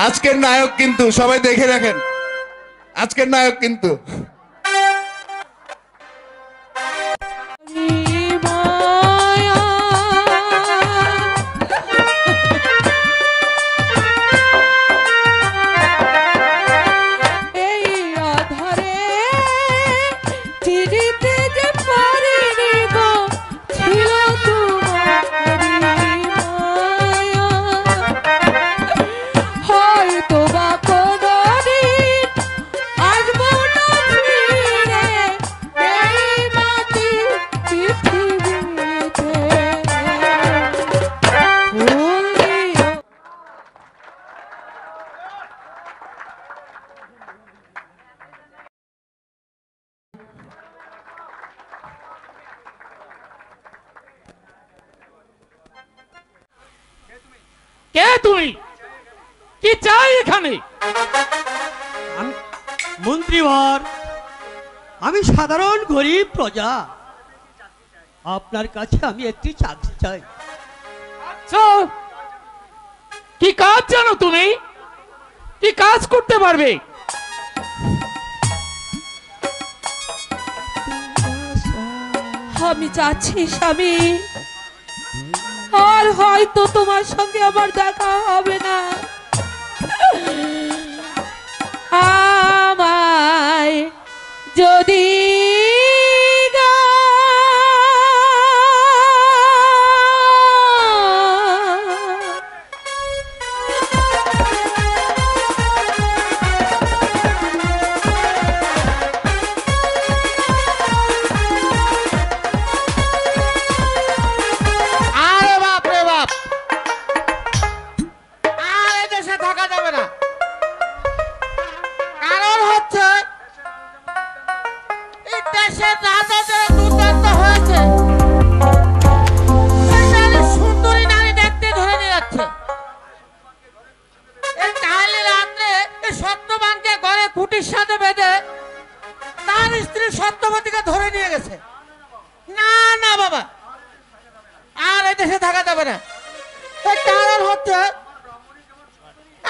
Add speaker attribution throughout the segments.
Speaker 1: আজকের নায়ক কিন্তু সবাই দেখে রাখেন, আজকের নায়ক কিন্তু
Speaker 2: কে তুমি? কি চাই এখানে?
Speaker 3: মন্ত্রীবর, আমি সাধারণ গরিব প্রজা, আপনার কাছে আমি একটি চাকরি চাই।
Speaker 2: আচ্ছা, কি কাজ জানো তুমি? কি কাজ করতে পারবে?
Speaker 4: আমি যাচ্ছি স্বামী, আর হয়তো তোমার সঙ্গে আমার দেখা হবে না। আমায় যদি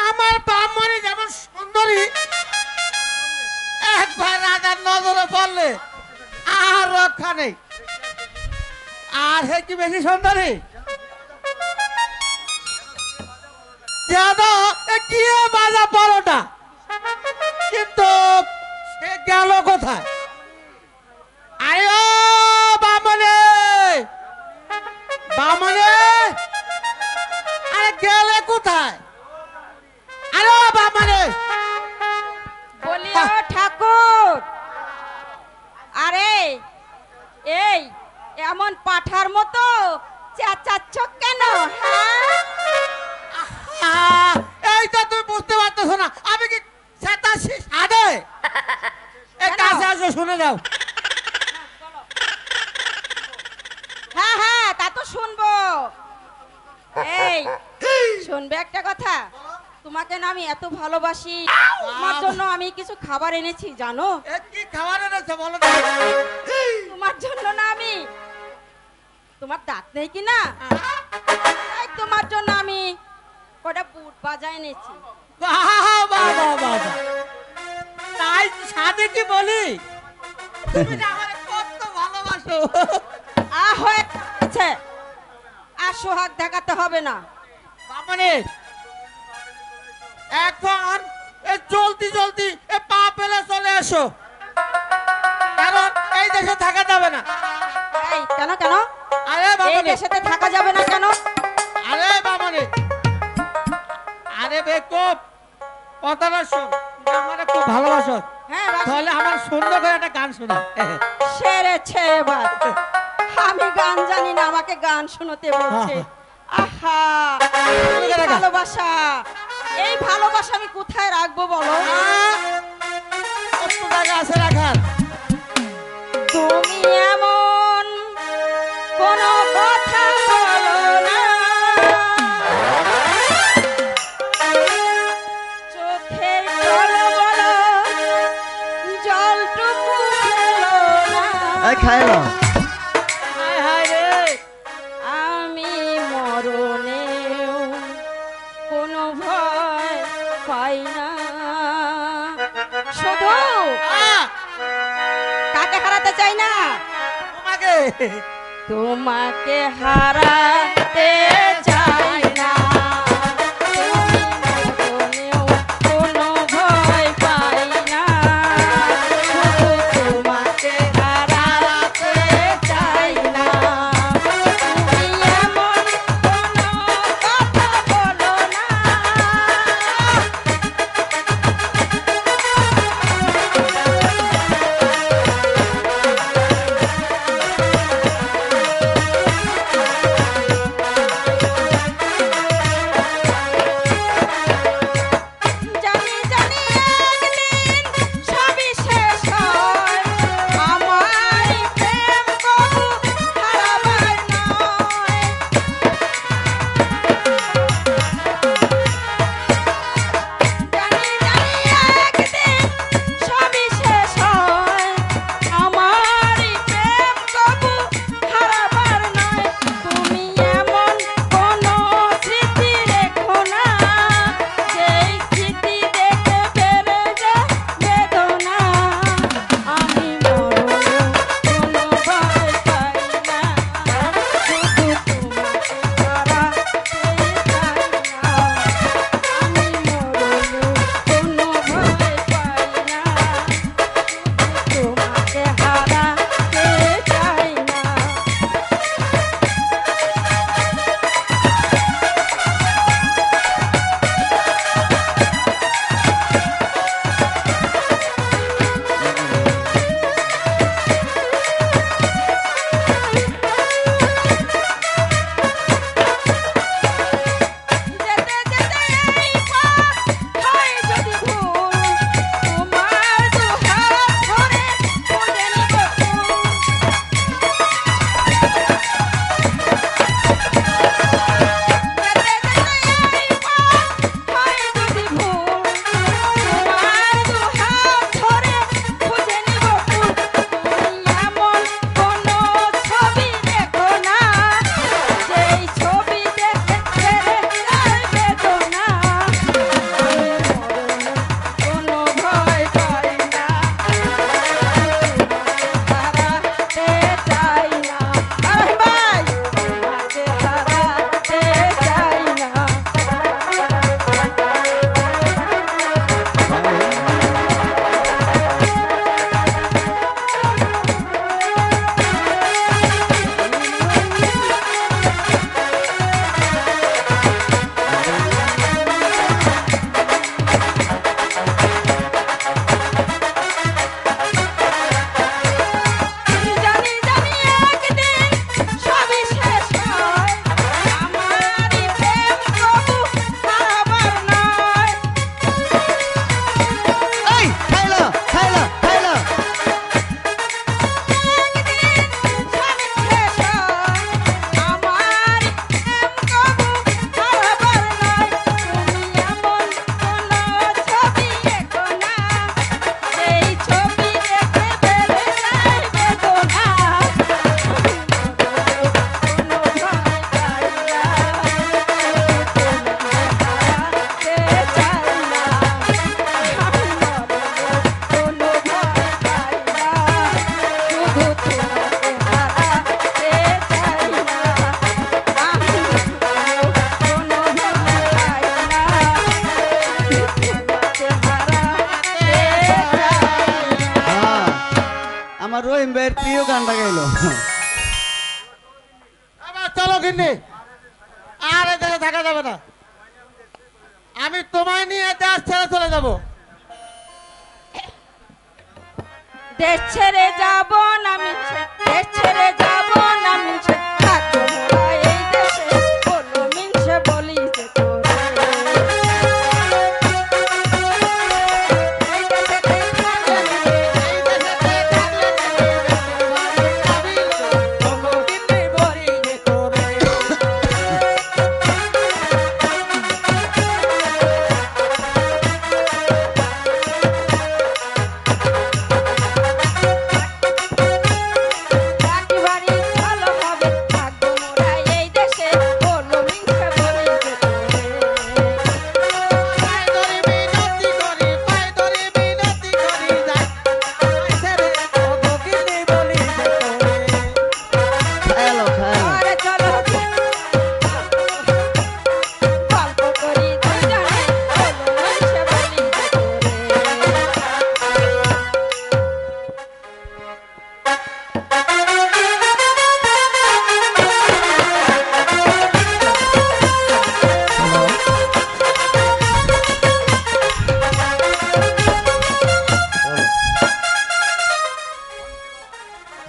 Speaker 5: আমার ব্রাহ্মণী যেমন সুন্দরী, একবার রাজার নজরে পড়লে আর রক্ষা নেই। আর হে কি বেশি সুন্দরী, গিয়ে বাজা পরোটা, কিন্তু সে গেল কোথায়? আরে ও বামনে, বামনে, আরে গেলে কোথায়? আরে বামনে,
Speaker 6: বলিও ঠাকুর। আরে এই এমন পাঠার মতো চেঁচাচ্ছ কেন?
Speaker 5: হ্যাঁ, এই তো তুমি বুঝতে পারতেছো না আমি কি চেঁচাচ্ছি সাদে? এই কাছে আসো, শুনে যাও।
Speaker 6: হ্যাঁ হ্যাঁ, তা তো শুনবো। এই শুনবে একটা কথা, তোমাকে না আমি এত ভালোবাসি, তোমার জন্য আমি কিছু খাবার এনেছি জানো?
Speaker 5: কি খাবার এনেছো বলো?
Speaker 6: তোমার জন্য না আমি, তোমার দাঁত নেই কি না, তাই তোমার জন্য আমি কটা বুট বাজা এনেছি।
Speaker 5: তাই সাথে কি বলি, তুমি না আমারে কত ভালোবাসো।
Speaker 6: হয়েছে, আর সোহাগ দেখাতে হবে না।
Speaker 5: বামনে, এখন জলদি জলদি পা পেলে চলে এসো, কারণ এই দেশে থাকা যাবে না।
Speaker 6: এই কেন কেন?
Speaker 5: আরে
Speaker 6: এই দেশে থাকা যাবে না কেন?
Speaker 5: আরে বামনে, আরে বেকুব, কথাটা শোন, আমারে খুব ভালোবাসো।
Speaker 6: হ্যাঁ,
Speaker 5: তাহলে আমার সুন্দর করে একটা গান শোনা।
Speaker 6: সেরেছে এবার, আমি গান জানি না, আমাকে গান শোনাতে বলছে। আহা, এই ভালোবাসা, এই ভালোবাসা আমি কোথায় রাখবো বলো?
Speaker 5: কত জায়গা আছে রাখার?
Speaker 6: তুমি এমন কোনো কথা বলো না, চোখের জল বলো, জলটুকু ফেলো না।
Speaker 5: খায় না।
Speaker 6: তাই না?
Speaker 5: তোমাকে
Speaker 6: তোমাকে হারাতে চাই না, তুমি মরণেও কোনো ভয় পাই না, শুধু তোমাকে হারাতে চাই না। তুমি এমন কোনো কথা বলো না, জানি জানি একদিন সবই শেষ হয়, আমার প্রেম কবু হারাবার নয়। জানি জানি একদিন সবই শেষ হয়, আমার প্রেম কবু হারাবার নয়। তুমি এমন কোনো স্মৃতি রেখো না, যেই স্মৃতি দেখে বেড়ে যায় বেদনা। আমি মরণেও কোনো ভয় পাই না, শুধু তোমাকে হারাতে চাই না। আমি মরণেও কোনো ভয় পাই না, শুধু তোমাকে হারাতে চাই না। যেতে যেতে এই পথ হয় যদি ভুল, তোমার দু হাত ধরে খুঁজে নিব ফুল। যেতে যেতে এই পথ হয় যদি ভুল, তোমার দু হাত ধরে খুঁজে নিব ফুল। তুমি এমন কোনো ছবি দেখো না, যেই ছবি দেখে বেড়ে যায় বেদনা। আমি মরণেও কোনো ভয় পাই না, হারাতে চাই না। আরে ভাই, তোমাকে হারাতে চাই না। জানি জানি একদিন সবই শেষ হয়, আমারই প্রেম কবু হারাবার নয়।
Speaker 5: এই খাইলো খাইলো খাইলো
Speaker 6: একদিন সবই শেষ হয়, আমারই প্রেম কবু হারাবার নয়। তুমি এমন কোনো ছবি দেখো না, যেই ছবি দেখে বেড়ে যায় বেদনা। কোনো ভয় পাই না, হারাতে চাই না। আমি মরণেও কোনো ভয় পাই না, শুধু তোমাকে হারাতে চাই না। আমি মরণেও কোনো ভয় পাই না, তোমাকে হারাতে চাই না।
Speaker 5: আমার রহিম ভাইয়ের প্রিয় গানটা গাইলো। আবার চলো কিন্নি, আর এ দেশে থাকা যাবে না। আমি তোমায় নিয়ে দেশ ছেড়ে চলে যাব।
Speaker 6: দেশ ছেড়ে যাব না মিছে, দেশ ছেড়ে যাব না মিছে, থাকবো মোরা এই দেশে, বলো মিছে বলি যে তোরে। এই দেশেতে থাকলে নিবে, এই দেশেতে থাকলে নিবে, বলো দিল্লি বলি যে তোরে। একেবারে ভালোভাবে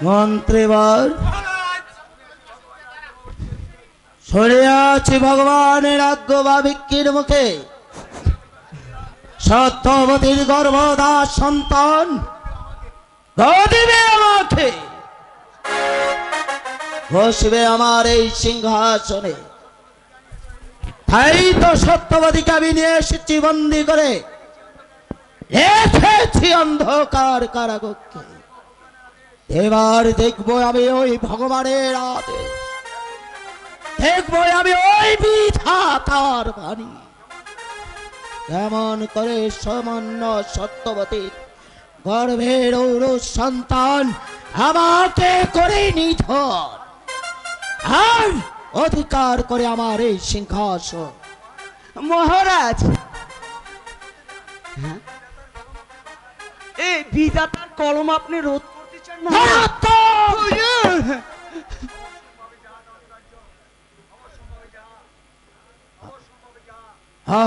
Speaker 5: মন্ত্রীবর শুনিয়াছি ভগবানের আজ্ঞা ভিক্ষির মুখে সত্যবতীর গর্ভদাস সন্তান দিবে আমাকে, বসবে আমার এই সিংহাসনে। তাই তো সত্যবতীকে আমি নিয়ে এসেছি বন্দি করে, রেখেছি অন্ধকার কারাগক্ষে। এবার দেখবো আমি ওই ভগবানের আদেশ, দেখবো আমি ওই বিধাতার বাণী কেমন করে সামান্য সত্যবতীর গর্ভের ঔরস সন্তান আমাকে করে নিধন আর অধিকার করে আমার এই সিংহাসন।
Speaker 3: মহারাজ, এই বিধাতার কলম আপনি রোধ করতে চান না?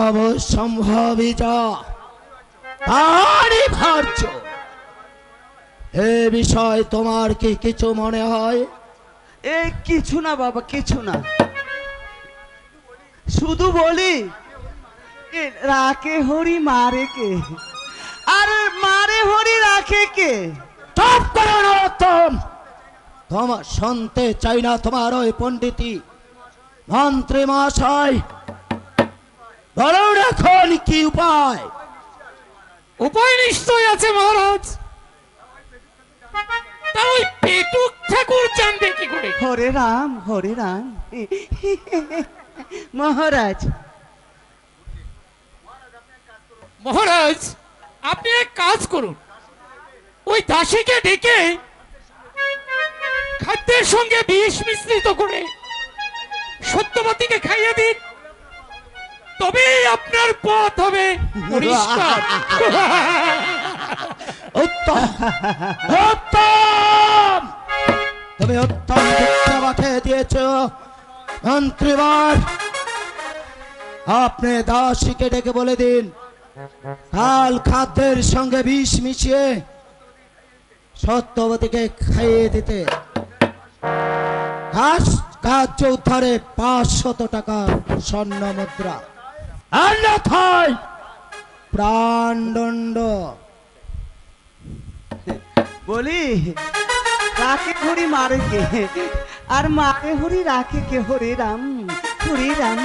Speaker 5: অবশ্যম্ভাবী যা তারই ভার্য। এ বিষয় তোমার কি কিছু মনে হয়?
Speaker 3: এ কিছু না বাবা, কিছু না, শুধু বলি এ রাখে হরি মারে কে, আর মারে হরি রাখে কে?
Speaker 5: চুপ করো নরোত্তম, তোমার শুনতে চাই না তোমার ওই পণ্ডিতি। মন্ত্রী মহাশয় বলুন এখন কি উপায়?
Speaker 2: উপায় নিশ্চয় আছে মহারাজ। তা ওই পেটুক ঠাকুর জানবে কি করে?
Speaker 3: হরে রাম, হরে রাম। মহারাজ,
Speaker 2: মহারাজ আপনি এক কাজ করুন, ওই দাসীকে ডেকে খাদ্যের সঙ্গে বিষ মিশ্রিত করে সত্যবতীকে খাইয়ে দিন, তবেই আপনার পথ হবে পরিষ্কার।
Speaker 5: উত্তম উত্তম, তুমি উত্তম যুক্তি আমাকে দিয়েছ মন্ত্রীবর। আপনি দাসীকে ডেকে বলে দিন কাল খাদ্যের সঙ্গে বিষ মিশিয়ে সত্যবতীকে খাইয়ে দিতে। কার্য উদ্ধারে 500 টাকা স্বর্ণ মুদ্রা, অন্যথায় প্রাণদণ্ড।
Speaker 3: বলি রাখে হরি মারে কে, আর মারে হরি রাখে কে? হরে রাম, হরে রাম।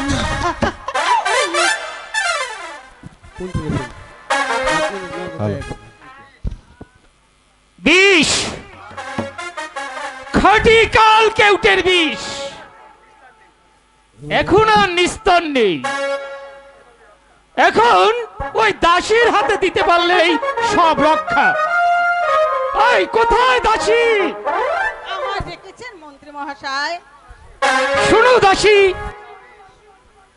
Speaker 2: বিষ, খাঁটি কাল কেউটের বিষ, এখন আর নিস্তার নেই। এখন ওই দাসীর হাতে দিতে পারলেই সব রক্ষা। এই কোথায় দাসী?
Speaker 6: আমার দেখেছেন মন্ত্রী মহাশয়?
Speaker 2: শুনো দাসী,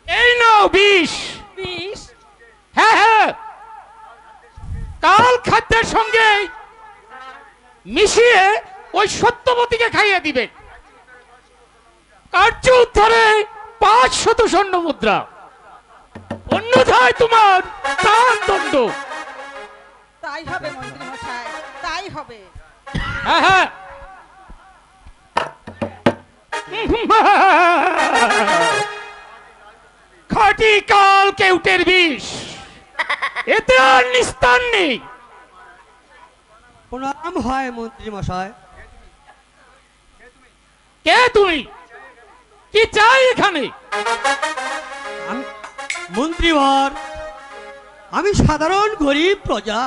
Speaker 2: এই নাও বিষ।
Speaker 6: বিষ?
Speaker 2: হ্যাঁ হ্যাঁ, কাল খাদ্যের সঙ্গে মিশিয়ে ওই সত্যবতীকে খাইয়ে দিবে। কার্য উদ্ধারে 500 স্বর্ণ মুদ্রা, অন্যথায় তোমার প্রাণদণ্ড।
Speaker 6: তাই হবে মন্ত্রী মশাই, তাই হবে।
Speaker 2: হ্যাঁ হ্যাঁ, খাঁটি কাল কেউটের বিষ, এতে আর নিস্তার নেই।
Speaker 3: প্রণাম হয় মন্ত্রী মশাই।
Speaker 2: কে তুমি? কি চাই এখানে?
Speaker 3: আমি মন্ত্রীবর, আমি সাধারণ গরিব প্রজা,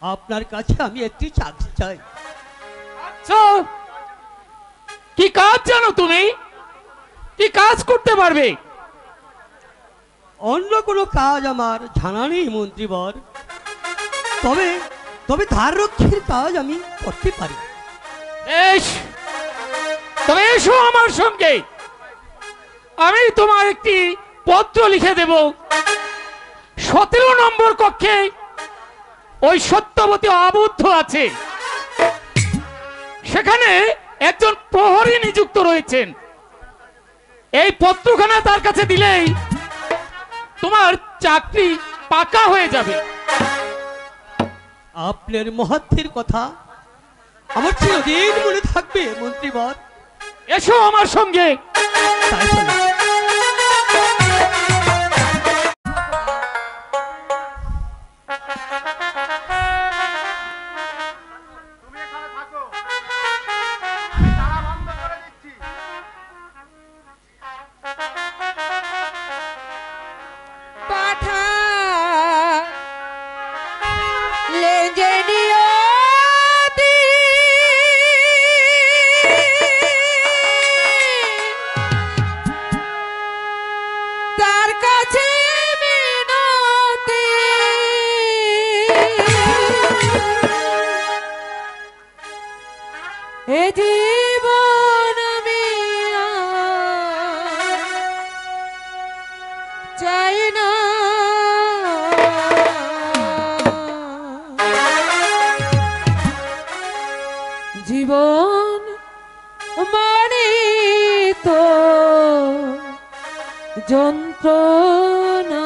Speaker 3: আপনার কাছে আমি একটি চাকরি চাই।
Speaker 2: আচ্ছা, কি কাজ জানো তুমি? কি কাজ করতে পারবে?
Speaker 3: অন্য কোনো কাজ আমার জানা নেই মন্ত্রীবর, তবে তবে ধার রক্ষীর কাজ আমি করতে পারি।
Speaker 2: বেশ, তবে এসো আমার সঙ্গে, আমি তোমার একটি পত্র লিখে দেব। 17 নম্বর কক্ষে ওই সত্যবতী আবদ্ধ আছে, সেখানে একজন প্রহরী নিযুক্ত রয়েছেন। এই পত্রখানা তার কাছে দিলেই তোমার চাকরি পাকা হয়ে যাবে।
Speaker 3: আপনার মহত্বের কথা আমার চিরদিন মনে থাকবে মন্ত্রীবর।
Speaker 2: এসো আমার সঙ্গে।
Speaker 3: তাই চলো।
Speaker 4: পাঠা লেজে নিয়তি তার কাছে মিনতি এ জীবন আমি আর চাই না জীবন মানে তো যন্ত্রণা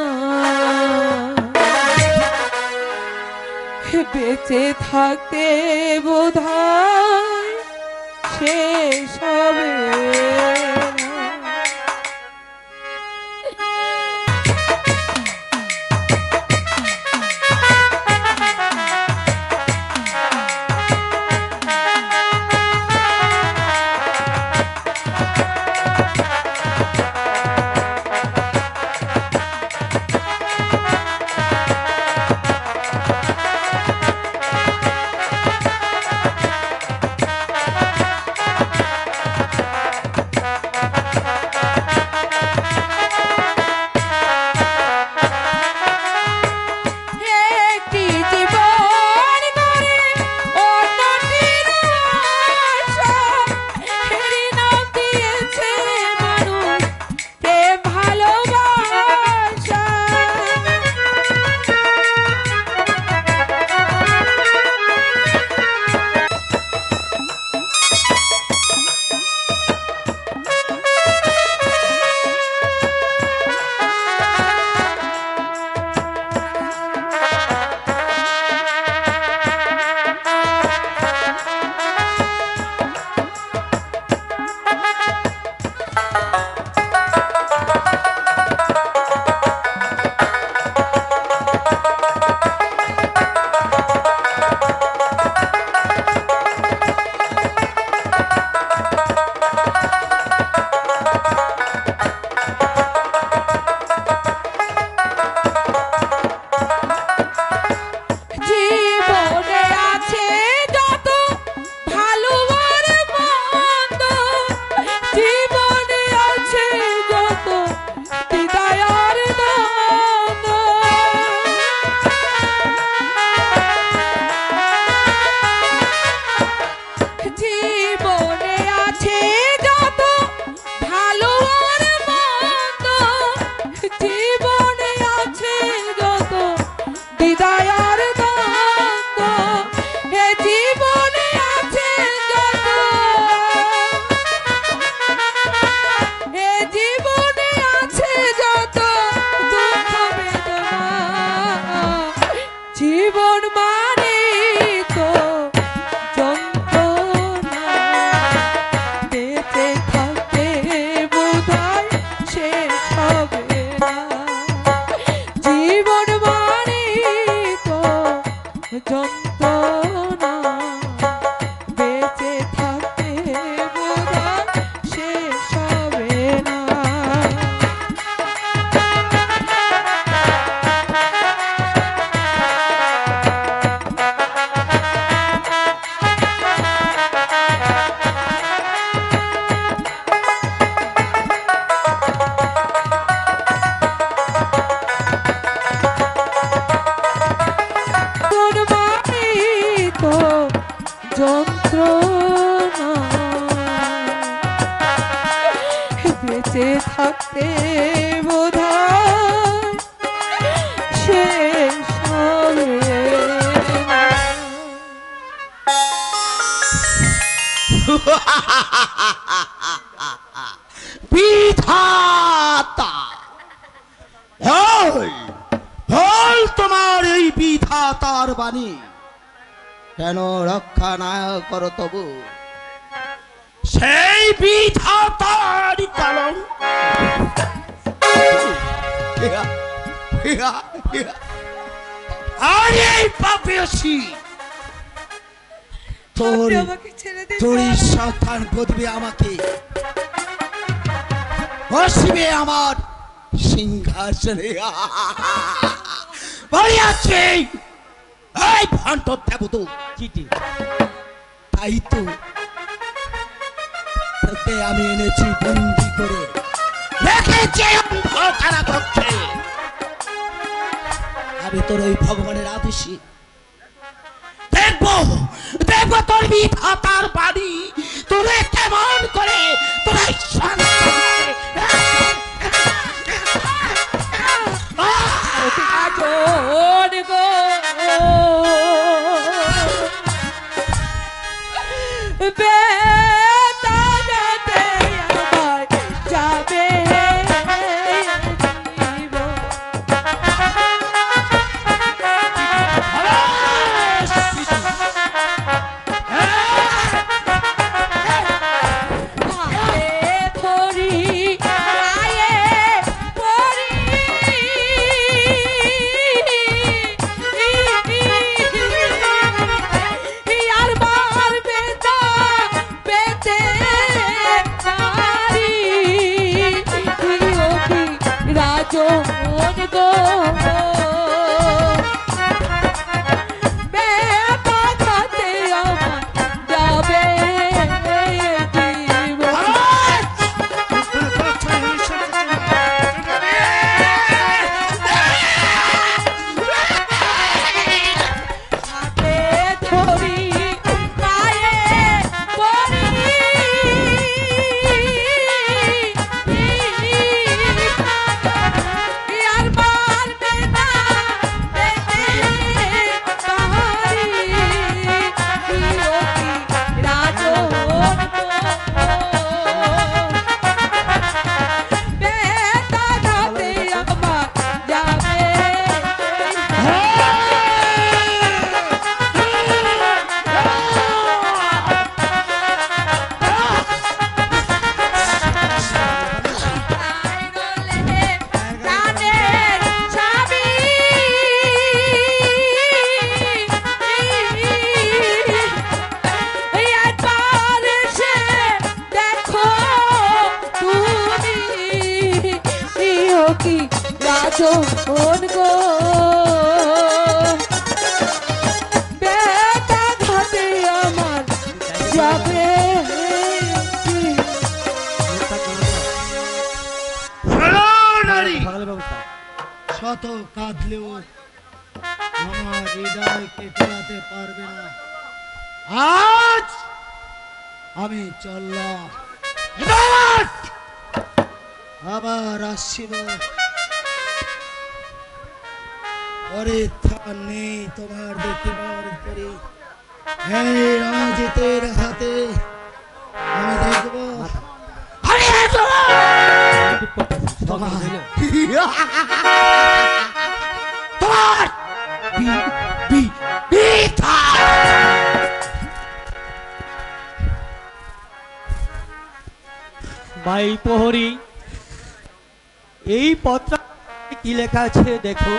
Speaker 4: বেঁচে থাকতে বোধহয় শেষ হবে না। বেঁচে থাকতে বোধহয় শেষ হবে না।
Speaker 5: বিধাতা তোমার এই বিধাতার বাণী
Speaker 3: কেন রক্ষা না করো তবু?
Speaker 2: সেই বিধাতার কলম আরে পাপিয়াসি
Speaker 3: তোর
Speaker 4: আপনি আমাকে ছেড়ে দিন
Speaker 3: তোর
Speaker 4: না।
Speaker 3: সন্তান বদবে আমাকে, বসবে আমার সিংহাসনে।
Speaker 2: বাড়ি আছে এই ভণ্ড দেবত চিঠি,
Speaker 3: তাই তো তোকে আমি এনেছি বন্দি করে।
Speaker 2: রেখেছে অন্ধকারা কক্ষে।
Speaker 3: আমি তোর ওই ভগবানের আদেশে
Speaker 2: দেখবো দেখবো তোর বিধাতার বাড়ি তোরে কেমন করে তোর এই
Speaker 4: আচরণ গো বেতাতে আমার যাবে জীবন। হাতে ধরি পায়ে পড়ি আর বার বেতা পেতে পারি রাজন গো বেতা খাতে আমার যাবে জীবন। হাতে ধরি পায়ে পড়ি আর বার বেতা পেতে পারি রাজন বেতা খাতে আমার যাবে প্রাণের স্বামী একবার এসে দেখো তুমি কি রাজন গো বেতা ঘাটে আমার যাবে
Speaker 3: শত কাঁদলেও আমার হৃদয়কে ফেরাতে পারবে না। আজ আমি চললাম, আবার আসছিল পরীক্ষা নেই তোমার দেখিবার পরে এই রণজিতের হাতে আমি দেখব তোমার
Speaker 2: তোমার বিধা
Speaker 5: ভাই প্রহরী, এই পত্র কি লেখা আছে দেখো।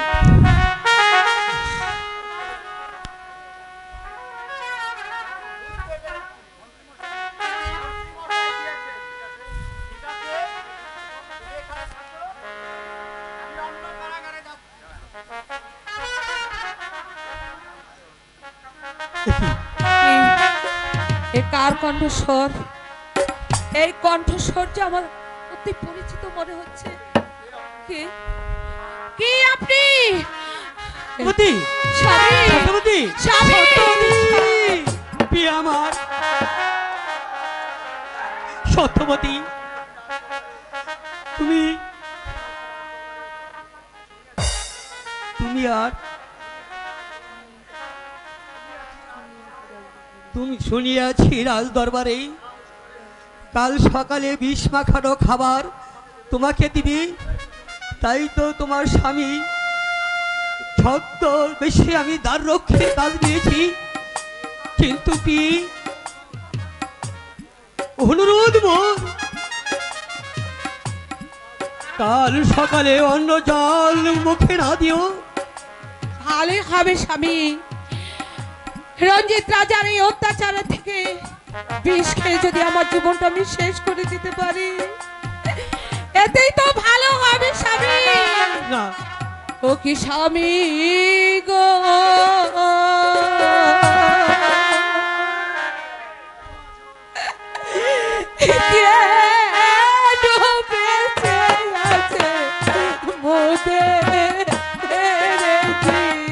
Speaker 4: এ কার কণ্ঠস্বর? এই কণ্ঠস্বর যে আমার অতি পরিচিত মনে হচ্ছে। কে কে আপনি?
Speaker 5: সত্যবতী,
Speaker 4: স্বামী
Speaker 5: সত্যবতী,
Speaker 4: স্বামী
Speaker 5: প্রিয় আমার সত্যবতী, তুমি তুমি আর তুমি শুনিয়াছি রাজ দরবারে কাল সকালে বিষ মাখানো খাবার তোমাকে দিবি, তাই তো তোমার স্বামী ছদ্ম বেশি আমি দ্বার রক্ষে কাজ দিয়েছি। কিন্তু পি অনুরোধ মোর, কাল সকালে অন্য জল মুখে না দিও।
Speaker 4: ভালোই হবে স্বামী। রঞ্জিত রাজার এই অত্যাচারের থেকে বিষ খেয়ে যদি আমার জীবনটা আমি শেষ করে দিতে পারি, এতেই তো ভালো হবে স্বামী।
Speaker 5: না,
Speaker 4: ও কি স্বামী গো, কে ডুবেছে আছে মোদের জীবন।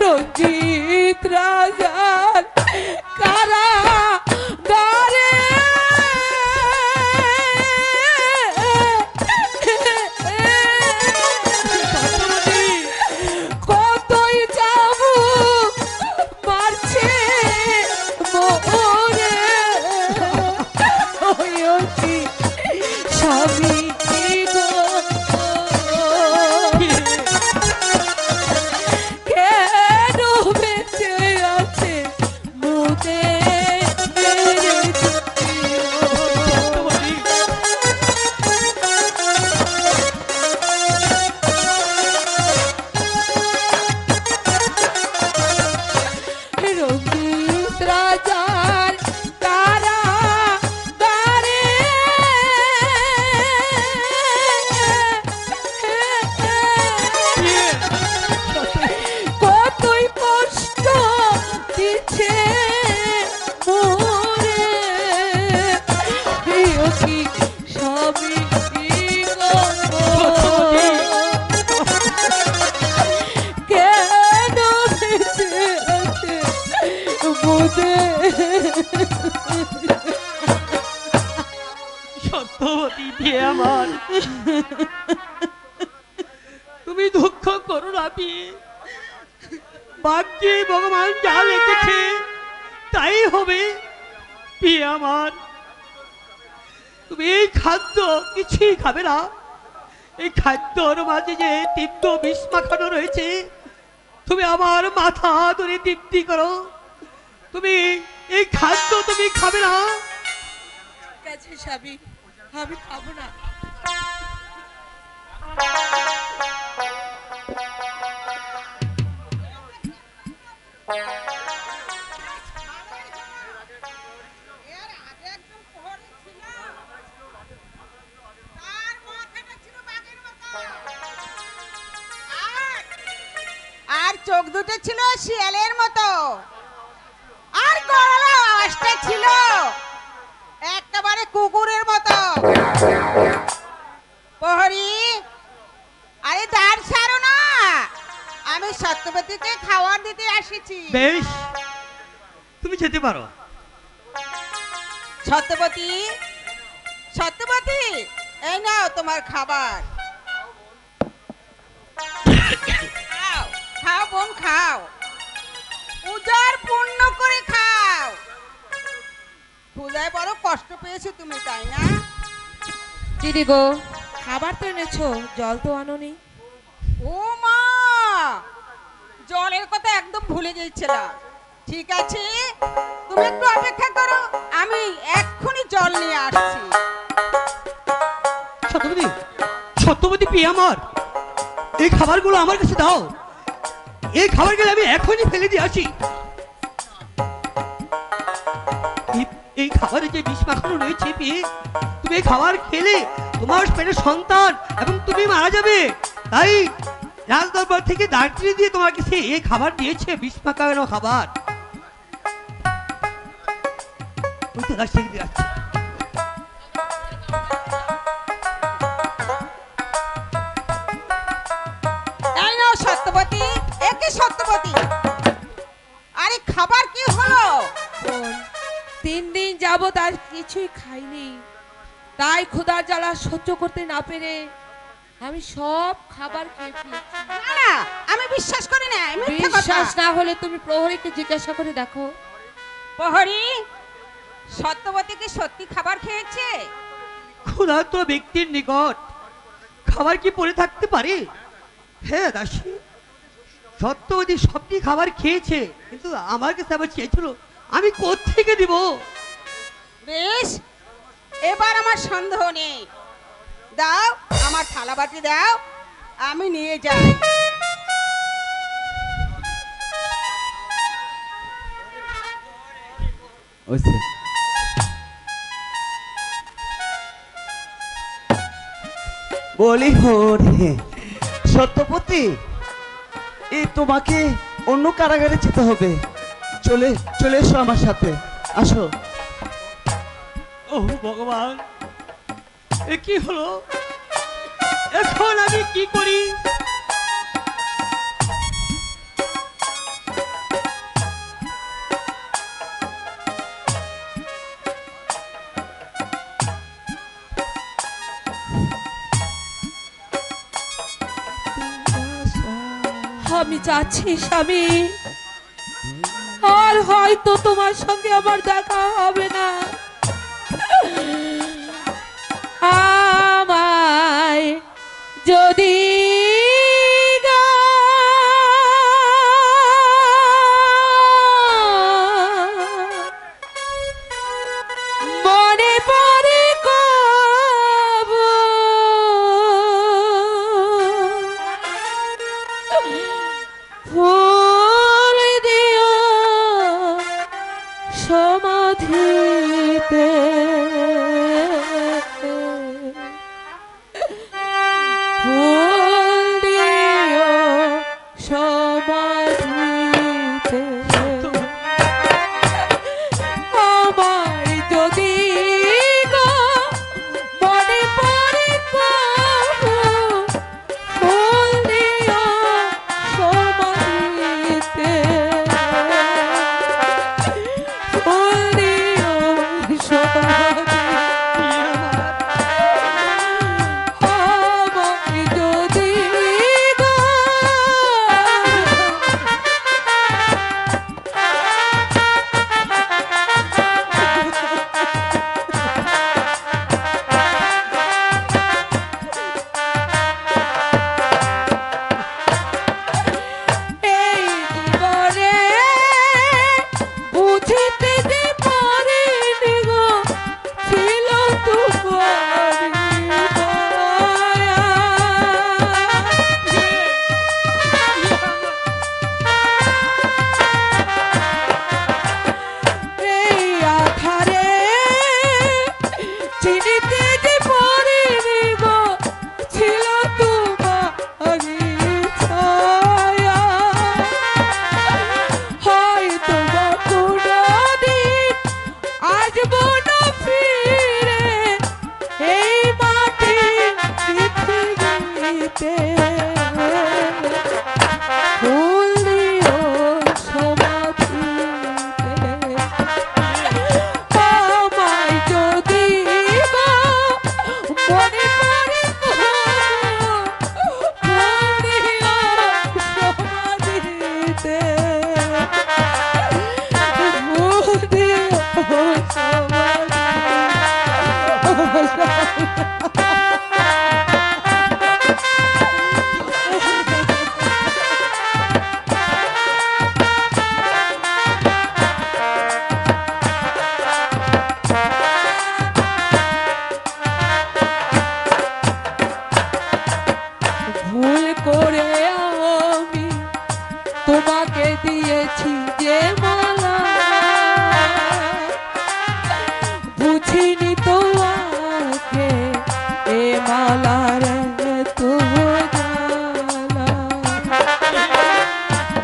Speaker 4: রঞ্জিত রাজার কারাগারে কতই যাবো মারছে মোরে ওই স্বামী গো, কেন বেঁচে আছে মোদের রঞ্জিত রাজার কারাগারে কতই কষ্ট দিচ্ছে মোরে প্রিয় কি স্বামী গো, কেন বেঁচে আছে মোদের।
Speaker 5: সত্যবতী বিয়ে আমার, তুমি দুঃখ করো না বিয়ে। ভাগ্যে ভগবান যা লিখেছে তাই হবে বিয়ে আমার। তুমি এই খাদ্য কিছুই খাবে না। এই খাদ্যর মাঝে যে তীব্র বিষ মাখানো রয়েছে, তুমি আমার মাথা ধরে তৃপ্তি করো। তুমি এই খাদ্য তুমি খাবে না।
Speaker 4: ঠিক আছে স্বামী, আমি খাবো না।
Speaker 6: আর চোখ দুটো ছিল শিয়ালের মতো, আর গলা আওয়াজটা ছিল একেবারে কুকুরের মতো। প্রহরী, আরে দ্বার ছাড়ো না, আমি সত্যবতীকে খাবার দিতে আসিছি।
Speaker 5: বেশ, তুমি যেতে পারো।
Speaker 6: সত্যবতী, সত্যবতী, এই নাও তোমার খাবার। খাও খাও বোন, খাও, পূজার পূর্ণ করে খাও। পূজায় বড় কষ্ট পেয়েছো তুমি, তাই না?
Speaker 4: দিদি গো, খাবার তো এনেছো, জল তো আনোনি।
Speaker 6: ও মা, জলের কথা একদম ভুলে গিয়েছিলাম। ঠিক আছে, তুমি একটু অপেক্ষা করো, আমি এক্ষুনি জল নিয়ে আসছি।
Speaker 5: সত্যবতী, সত্যবতী বিয়ে আমার, এই খাবারগুলো আমার কাছে দাও। এই খাবারগুলো আমি এখনই ফেলে দিয়ে আসি। এই খাবারে যে বিষ মাখানো রয়েছে বিয়ে, তুমি এই খাবার খেলে তোমার পেটে সন্তান এবং তুমি মারা যাবে। তাই রাজ দরবার থেকে দাঁড়িয়ে দিয়ে তোমার কাছে এই খাবার দিয়েছে, বিষ মাখানো খাবার। ওই তো রাস্তা দিয়ে যাচ্ছে।
Speaker 6: এই নাও সত্যবতী, একে সত্যবতী, আরে খাবার কি হলো?
Speaker 4: বোন, 3 দিন যাবত আর কিছুই খাইনি, তাই ক্ষুধার জ্বালা সহ্য করতে না পেরে আমি সব খাবার খেয়ে ফেলেছি।
Speaker 6: না না, আমি বিশ্বাস করি না, এই মিথ্যে কথা।
Speaker 4: বিশ্বাস না হলে তুমি প্রহরীকে জিজ্ঞাসা করে দেখো।
Speaker 6: প্রহরী, সত্যবতী কি সত্যি খাবার খেয়েছে?
Speaker 5: ক্ষুধার্ত ব্যক্তির নিকট খাবার কি পড়ে থাকতে পারে? হ্যাঁ দাসী, সত্যবতী সবটি খাবার খেয়েছে, কিন্তু আমার কাছে আবার চেয়েছিল, আমি কোত্থেকে দিব?
Speaker 6: বেশ, এবার আমার সন্দেহ নেই। দাও আমার থালা বাটি দাও, আমি নিয়ে যাই।
Speaker 3: বলি হরে সত্যপতি, এই তোমাকে অন্য কারাগারে যেতে হবে। চলে চলে এসো আমার সাথে, আসো।
Speaker 5: ও ভগবান, এ কি হলো? এখন আমি কি করি?
Speaker 4: আমি যাচ্ছি স্বামী, আর হয়তো তোমার সঙ্গে আমার দেখা হবে না। আমায় যদি মনে পড়ে কবু ফুল দিও সমাধিতে, ফুল দিও সমাধিতে। আমায় যদি গো মনে পড়ে কবু ফুল দিও সমাধিতে, ফুল দিও সমাধিতে। আমায় যদি গো এই জীবনে বুঝিতে যে পারিনি গো, ছিল তোমার মায়া। এই আধারে চিনিতে যে পারিনি গো, ছিল তোমারই ছায়া। হয়তো বা কোনোদিন আসবো না ফিরে এই মাটি পৃথিবীতে, ফুল দিও সমাধিতে। আমায় যদি গো মনে পড়ে কবু ফুল দিও সমাধিতে, ফুল দিও ভুল করে আমি তোমাকে দিয়েছি যে মালা, বুঝিনি তোমাকে এ মালার তো জ্বালা।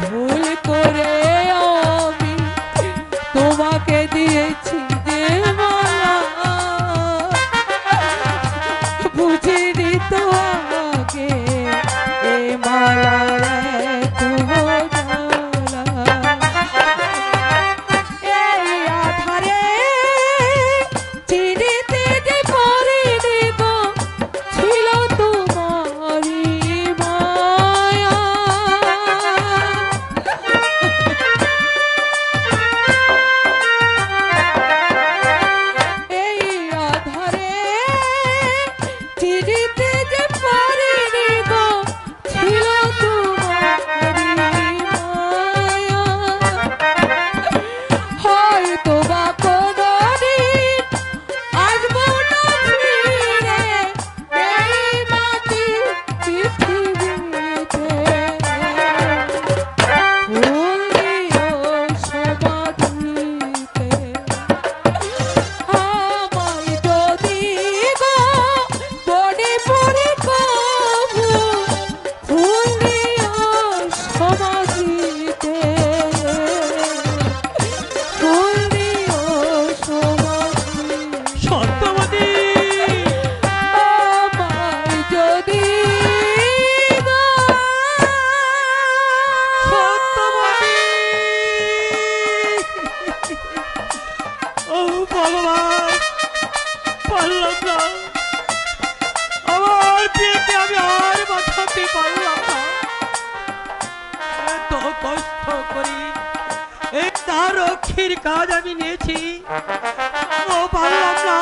Speaker 4: ভুল করে আমি তোমাকে দিয়েছি যে মালা, বুঝিনি তোমাকে এ মালার তো জ্বালা। এই আধারে চিনিতে যে পারিনি গো, ছিল তোমারই মায়া।
Speaker 5: পারলাম না, এত কষ্ট করি এই তার রক্ষীর কাজ আমি নিয়েছি, ও পারলাম না,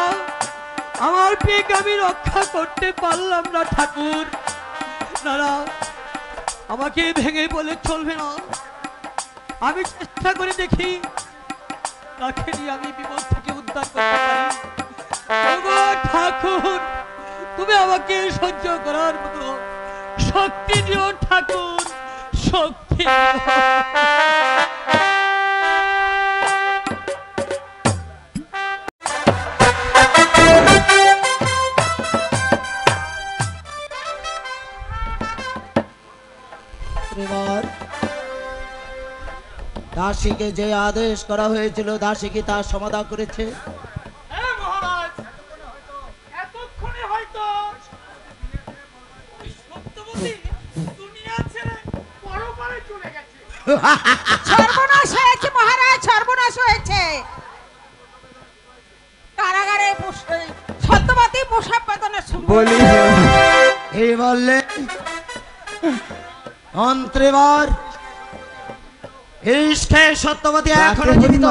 Speaker 5: আমার পেক আমি রক্ষা করতে পারলাম না ঠাকুর। না না, আমাকে ভেঙে বলে চলবে না, আমি চেষ্টা করে দেখি তাকে নিয়ে আমি বিপদ থেকে উদ্ধার করতে পারি। ওগো ঠাকুর, তুমি আমাকে সহ্য করার মতো শক্তি দিও ঠাকুর, শক্তি দিও।
Speaker 7: এবার দাসীকে যে আদেশ করা হয়েছিল দাসী কি তার সমাধান করেছে?
Speaker 2: হ্যাঁ মহারাজ, এতক্ষণে হয়তো ওই সত্যবতী দুনিয়া ছেড়ে পরপারে চলে গেছে।
Speaker 6: সর্বনাশ হয়েছে মহারাজ, সর্বনাশ হয়েছে। কারাগারে সত্যবতী প্রসাব বেদনের
Speaker 3: বলি
Speaker 7: এই বললে মন্ত্রীবর ইসকে সত্যবতী এখনো জীবিত,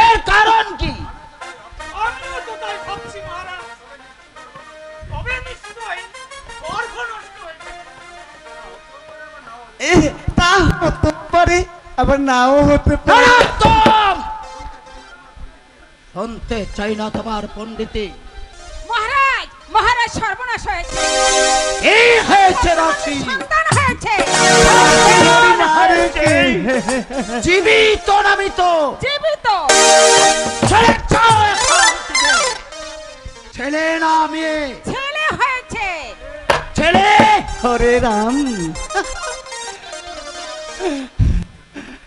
Speaker 7: এর কারণ কি?
Speaker 2: আমিও তো তাই ভাবছি মহারাজ, তবে নিশ্চয়ই গর্ভ নষ্ট হয়েছে।
Speaker 3: তা হতে পারে, আবার নাও হতে পারে।
Speaker 7: নরোত্তম! শুনতে চাই না তোমার পণ্ডিতি।
Speaker 6: মহারাজ, মহারাজ সর্বনাশ হয়েছে,
Speaker 7: এই হয়েছে রাশি,
Speaker 6: সন্তান হয়েছে।
Speaker 7: জীবিত নামিত
Speaker 6: জীবিত
Speaker 7: ছেলে চাও এখন থেকে। ছেলে না মেয়ে?
Speaker 6: ছেলে হয়েছে।
Speaker 7: ছেলে।
Speaker 3: হরে রাম।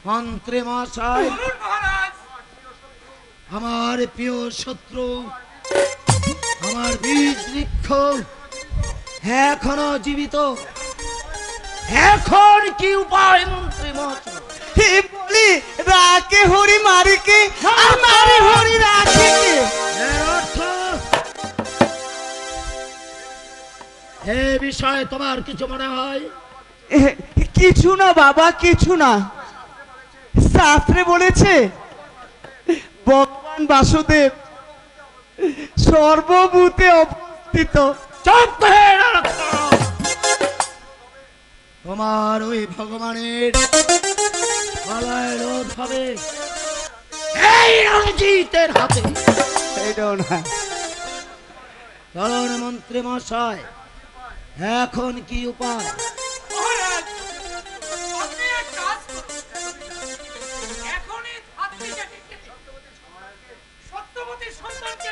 Speaker 7: মন্ত্রী মহাশয়,
Speaker 2: বলুন মহারাজ।
Speaker 7: আমার প্রিয় শত্রু, আমার বীজ বৃক্ষ এখনো জীবিত, এখন কি উপায় মন্ত্রী মহাশয়?
Speaker 3: হে বলি রাকে হরি মারিকে আর মারে হরি রাকে।
Speaker 7: এর অর্থ এ বিষয়ে তোমার কিছু মনে হয়?
Speaker 3: কিছু না বাবা, কিছু না। শাস্ত্রে বলেছে ভগবান বাসুদেব সর্বভূতে অবস্থিত।
Speaker 7: চুপ করে নরোত্তম! তোমার ওই ভগবানের গলায় রোধ হবে এই রণজিতের হাতে।
Speaker 3: এটাও না।
Speaker 7: চলন মন্ত্রী মশাই, এখন কি উপায়?
Speaker 2: মহারাজ, আপনি এক কাজ করুন, এখনই ধাত্রীটাকে কেটে সত্যবতীর সন্তানকে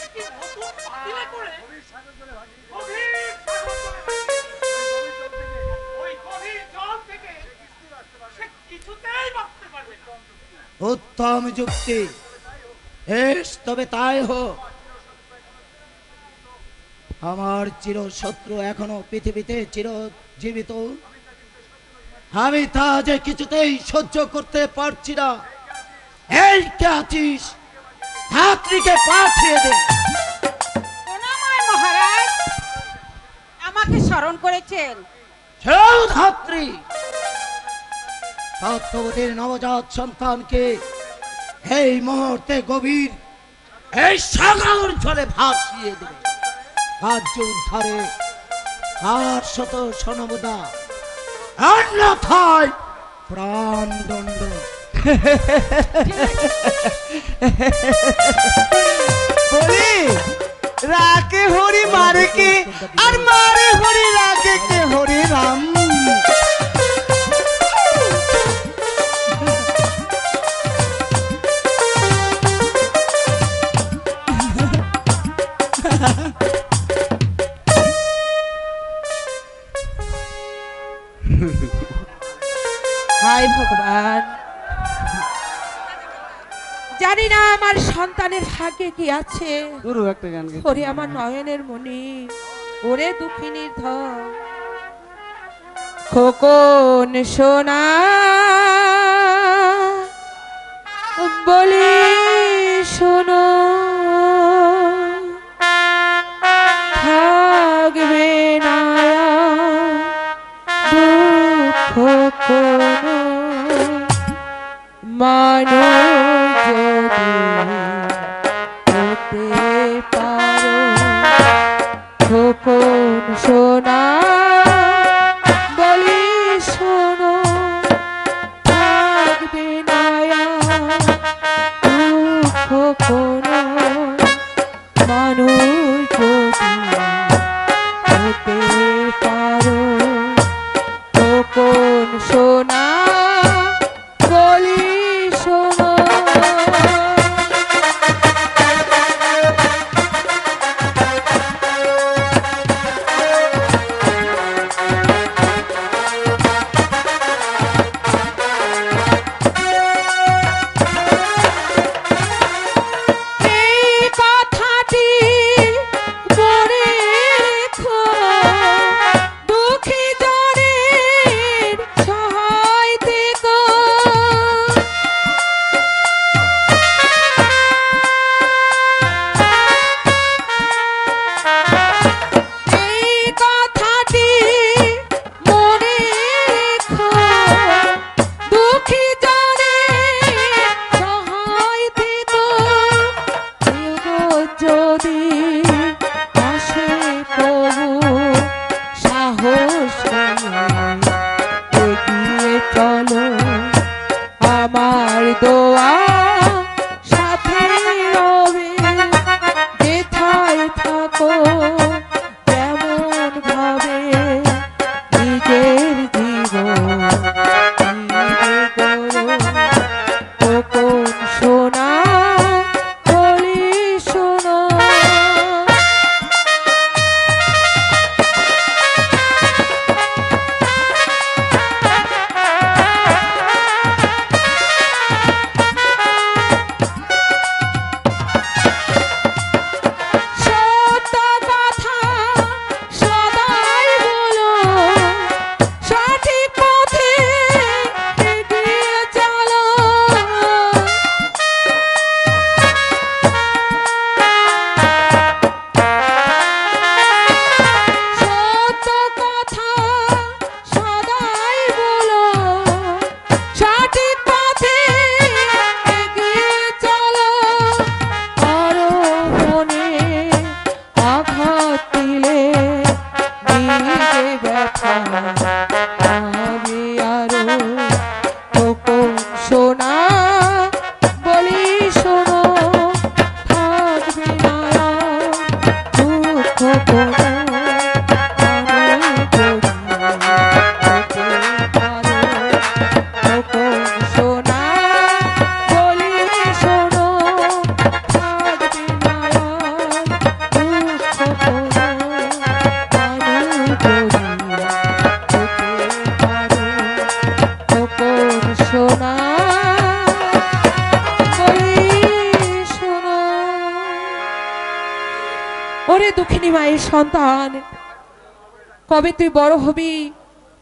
Speaker 2: একটি নতুন পাতিলে করে গভীর সাগর করে ওই গভীর জল থেকে সে কিছুতেই বাঁচতে পারবে না।
Speaker 7: উত্তম যুক্তি, বেশ তবে তাই হোক। আমার চিরশত্রু এখনো পৃথিবীতে চিরজীবিত, আমি তা যে কিছুতেই সহ্য করতে পারছি না। এই কে আছিস, ধাত্রীকে পাঠিয়ে দে।
Speaker 6: প্রণাময় মহারাজ, আমাকে স্মরণ করেছেন।
Speaker 7: সেও ধাত্রী সত্যবতীর নবজাত সন্তানকে এই মুহূর্তে গভীর এই সাগর জলে ভাসিয়ে দেবে। রাজ্য উদ্ধারে আর শত সনবদা, অন্যথায় প্রাণদণ্ড।
Speaker 3: বলি রাকে হরি মারিকে আর মারে হরি রাকে কে হরি রাম।
Speaker 4: হায় ভগবান, জানি না আমার সন্তানের ভাগ্যে কি আছে।
Speaker 3: গুরু একটা গান গেয়ে।
Speaker 4: ওরে আমার নয়নের মনি, ওরে দুঃখিনীর ধন, খোকন সোনা বলি শোনো, থাকবে না মানুষ যদি হতে পারো খোকন সোনা বলি শোনো থাকবে না দুঃখ কোনো মানুষ যদি হতে পারো খোকন সোনা বলি শোনো। এই কথাটি মনে রেখো, দুঃখী জনের সহায় থেকো। এই কথাটি মনে রেখো, দুঃখী জনের সহায় থেকো। যদি আসে প্রভু সাহস নিয়ে এগিয়ে চলো, আমার দোয়া সাথে রবে। যেথায় থাকো যেমন ভাবে নিজের জীবন খোকন সোনা বলি শোনো। সত্য কথা সদাই বলো, সঠিক পথে এগিয়ে চলো। সত্য কথা সদাই বলো, সঠিক পথে এগিয়ে চলো। আরো মনে আঘাত দিলে নিজে ব্যথা আমি আরো খোকন সোনা বলি শোনো থাকবে না দুঃখ কোনো মানুষ যদি হতে পারো খোকন সোনা বলি শোনো থাকবে না দুঃখ কোনো মানুষ যদি হতে পারো খোকন সোনা বলি শোনো। ওরে দুঃখিনী মায়ের সন্তান, কবে তুই বড় হবি?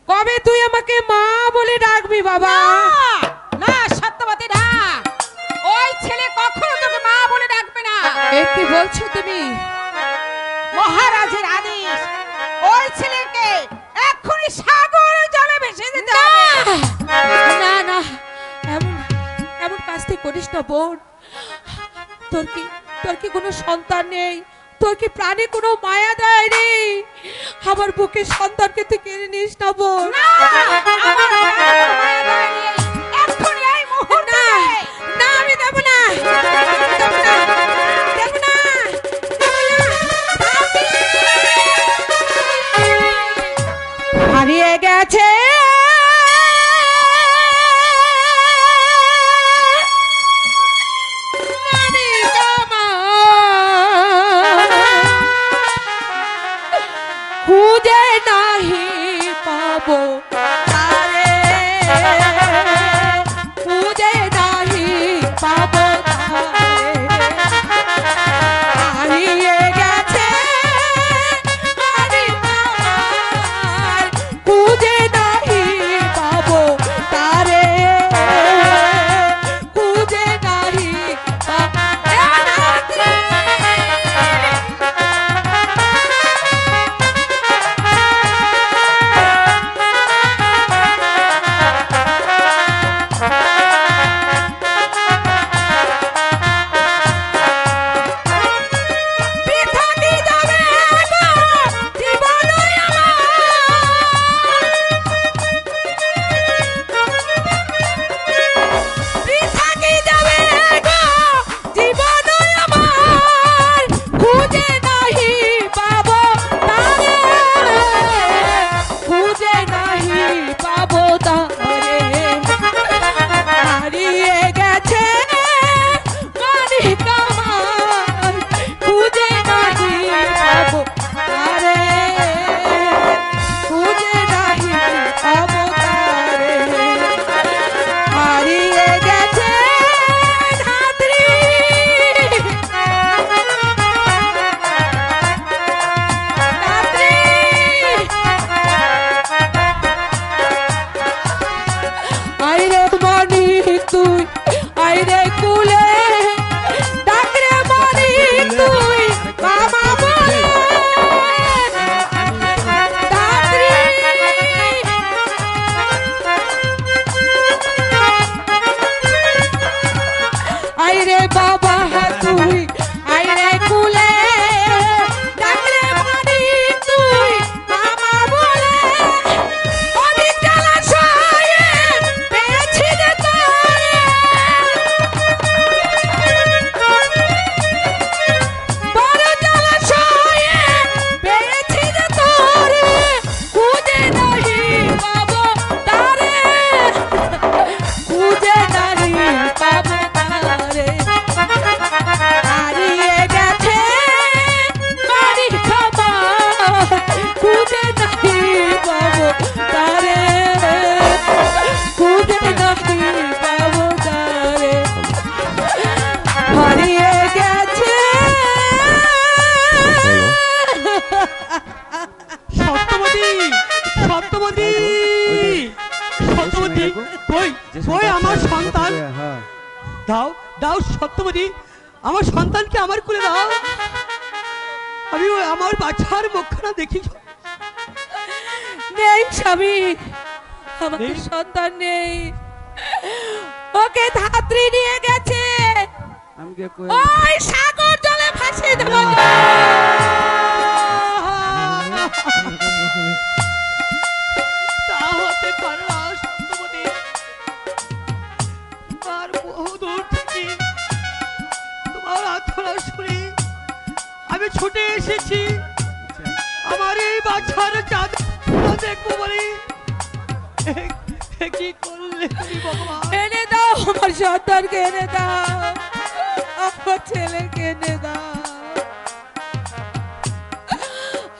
Speaker 4: কবে তুই আমাকে মা বলে ডাকবি বাবা?
Speaker 6: না সত্যবতী না, ওই ছেলে কখনো তোকে মা বলে ডাকবে না।
Speaker 4: এ কি বলছো তুমি?
Speaker 6: মহারাজের আদেশ, ওই ছেলেকে এক্ষুনি সাগর জলে ভেসে দিতে হবে।
Speaker 4: না না, এমন এমন কাজটি করিস না বোন। তোর কি কোনো সন্তান নেই? তোর কি প্রাণে কোনো মায়া দয়া নেই? আমার বুকে সন্তানকে তুই কেড়ে নিস না বোন।
Speaker 6: না, আমার প্রাণে কোনো মায়া দয়া নেই। এক্ষুনি এই মুহূর্তে
Speaker 4: না আমি দেব না, দেব না, দেব না, হারিয়ে গেছে খুঁজে নাহি পাবো, আরে খুঁজে নাহি পাবো, হারিয়ে গেছে খুঁজে নাহি
Speaker 5: ওই আমার সন্তান
Speaker 3: হ্যাঁ
Speaker 5: দাও দাও সত্যবতী, আমার সন্তানকে আমার কোলে দাও। আমি ওই আমার বাচ্চার মুখখানা দেখি।
Speaker 4: নেই স্বামী, আমার
Speaker 5: নেই?
Speaker 4: সন্তান নেই, ওকে ধাত্রী নিয়ে গেছে
Speaker 3: আমি কে কই
Speaker 4: ওই সাগর জলে ভাসিয়ে দেবো।
Speaker 5: তা হতে পারে না সত্যবতী। আর বহুদূর থেকে তোমার আত্মরা শুনে আমি ছুটে এসেছি আমার এই বাচ্চার চাঁদ দেখবো বলে। কি করলে তুমি ভগবান?
Speaker 4: এনে দাও আমার সন্তানকে, এনে দাও আমার ছেলেকে, এনে দাও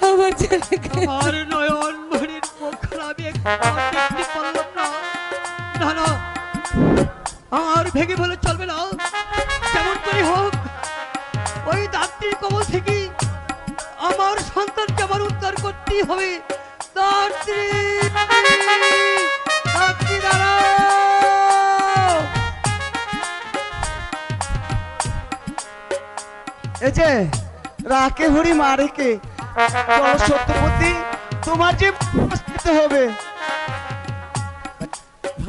Speaker 4: আমার ছেলেকে।
Speaker 5: আমার নয়ন মনির মুখখানা আমি একটু দেখতে পারলাম না। না না, আর ভেঙে বলে চলবে না। যেমন করে হোক ওই দাত্রীর কবল থেকে আমার সন্তানকে আমার উদ্ধার করতেই হবে। দাত্রী, দাত্রী দাঁড়াও।
Speaker 3: এই যে রাকে হরি মারে কে, চলো সত্যবতী তোমার যে দিতে হবে।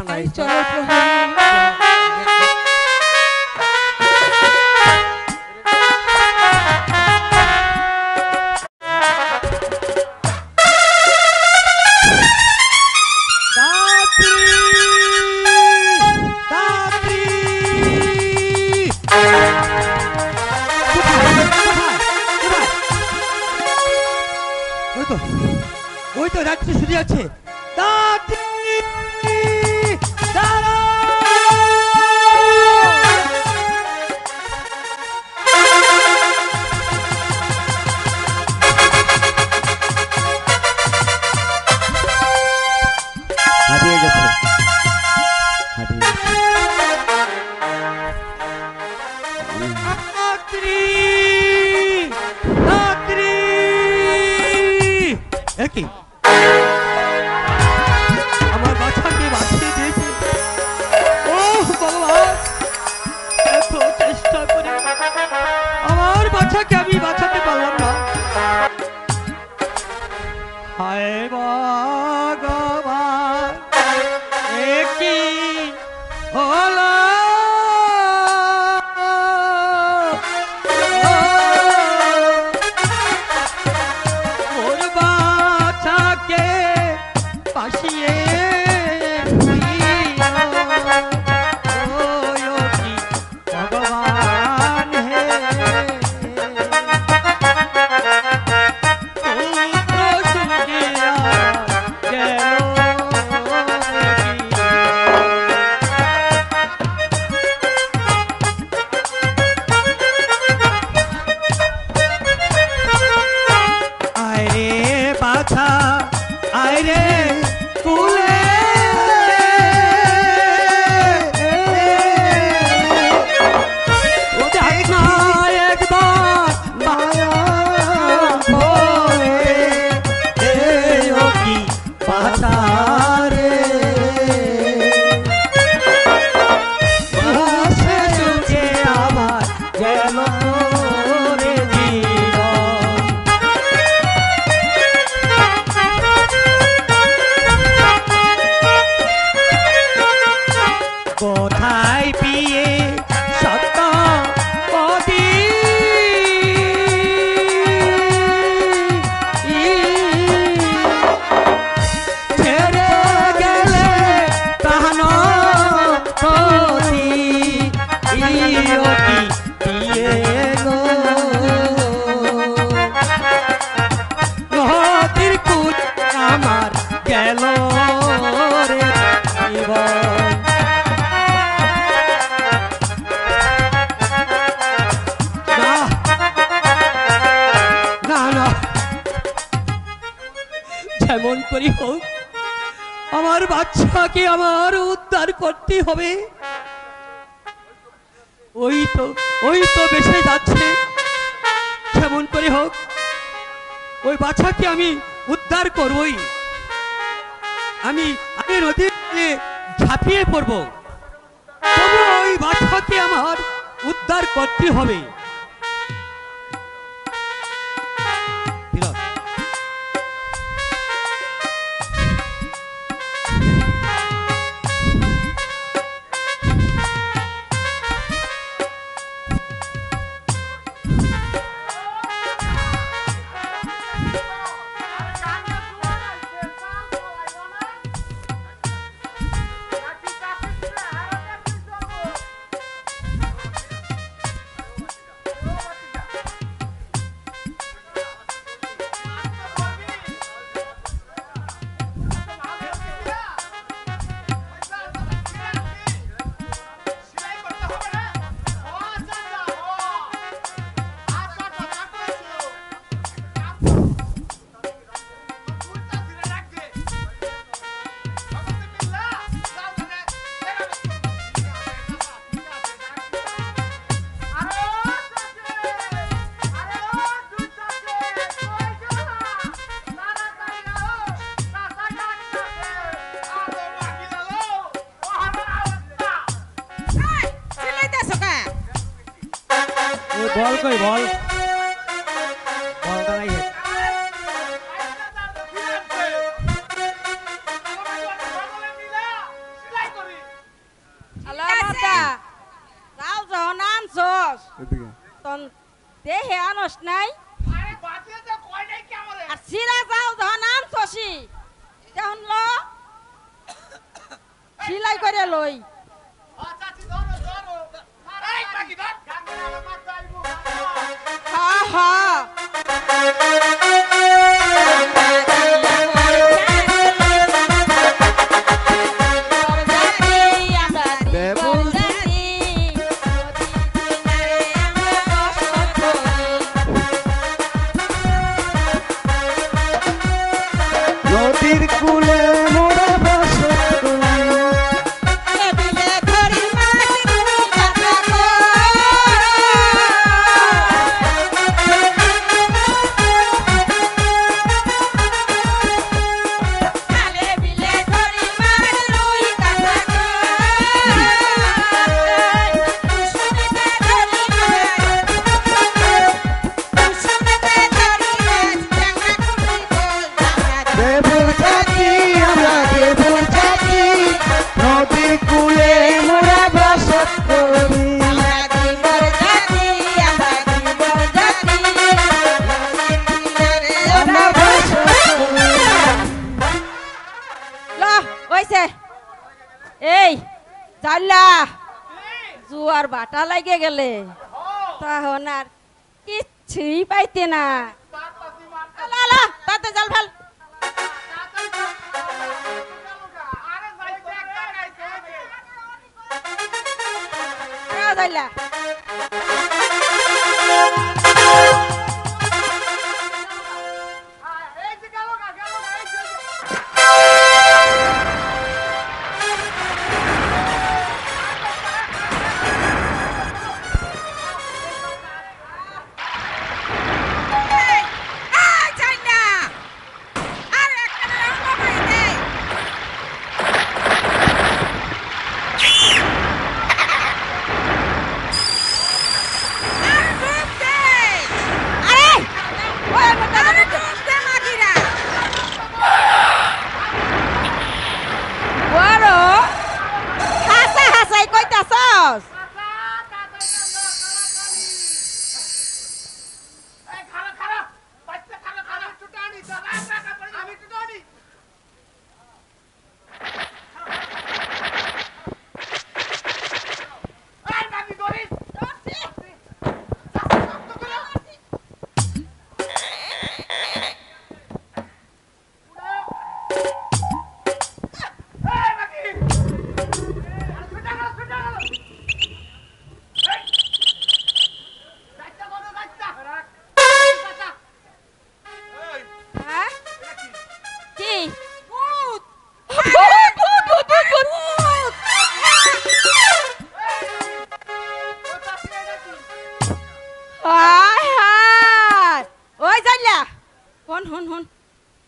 Speaker 4: তাই চলো প্রহরী।
Speaker 5: দাত্রী, দাত্রী। ওই তো রাত্রি শুধু আছে। দাত্রী দাঁড়াও।
Speaker 3: হারিয়ে গেছে, হারিয়ে গেছে।
Speaker 5: দাত্রী, দাত্রী। একই আমার বাচ্চাকে বাঁচিয়ে দিয়েছে। ও ভগবান, এত চেষ্টা করে আমার বাচ্চাকে আমি বাঁচাতে পারলাম না। হায় ভগবান, একই হলো। ওর বাচ্চাকে পাশিয়ে ভগবান হে যেমন করি হোক আমার বাচ্চাকে আমার উদ্ধার করতে হবে। ওই তো বেঁচে যাচ্ছে, যেমন করে হোক ওই বাচ্চাকে আমি উদ্ধার করবই। আমি নদীতে ঝাঁপিয়ে পড়বো। তবু ওই বাছাকে আমার উদ্ধার করতে হবে।
Speaker 7: বল কই বল বলটা নাই হে
Speaker 6: হ্যালো মাতা যাও যখন আনছস তন দেহে আনস নাই আর সিরা যাও যখন আনছসি তখন ল সিলাই করে লই হ্যাঁ হ্যাঁ
Speaker 3: নদীর কূলে মোরা বসত দেবুর জাতি আমরা দেবুর জাতি নদীর কূলে মোরা বসত করি আমরা বসত করি
Speaker 6: ল ওইছে এই জাল্লা জুয়ার বাটা লাগে গেলে তখন আর কিচ্ছুই পাইতে না তাতে জাল ফেল জাল্লা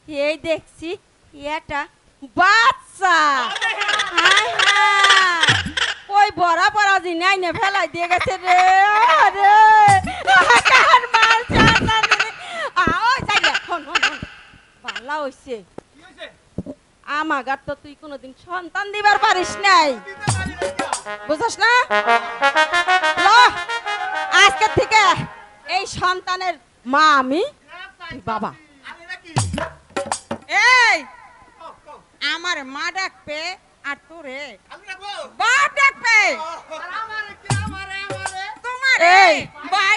Speaker 6: এই দেখছি এটা বাচ্চা ওই বড়া পড়া জিনে আইনে ফেলাই দিয়ে গেছে রে আরে কার মার সন্তান আও যাইয়া হন হন হন ভালো হইছে আমাগার তো তুই কোনোদিন সন্তান দিবার পারিস নাই বুঝছস না ল আজকে থেকে এই সন্তানের মা আমি তুই বাবা এই আমার মা ডাকবে আর তোরে বাপ ডাকবে তোমার এই ভাই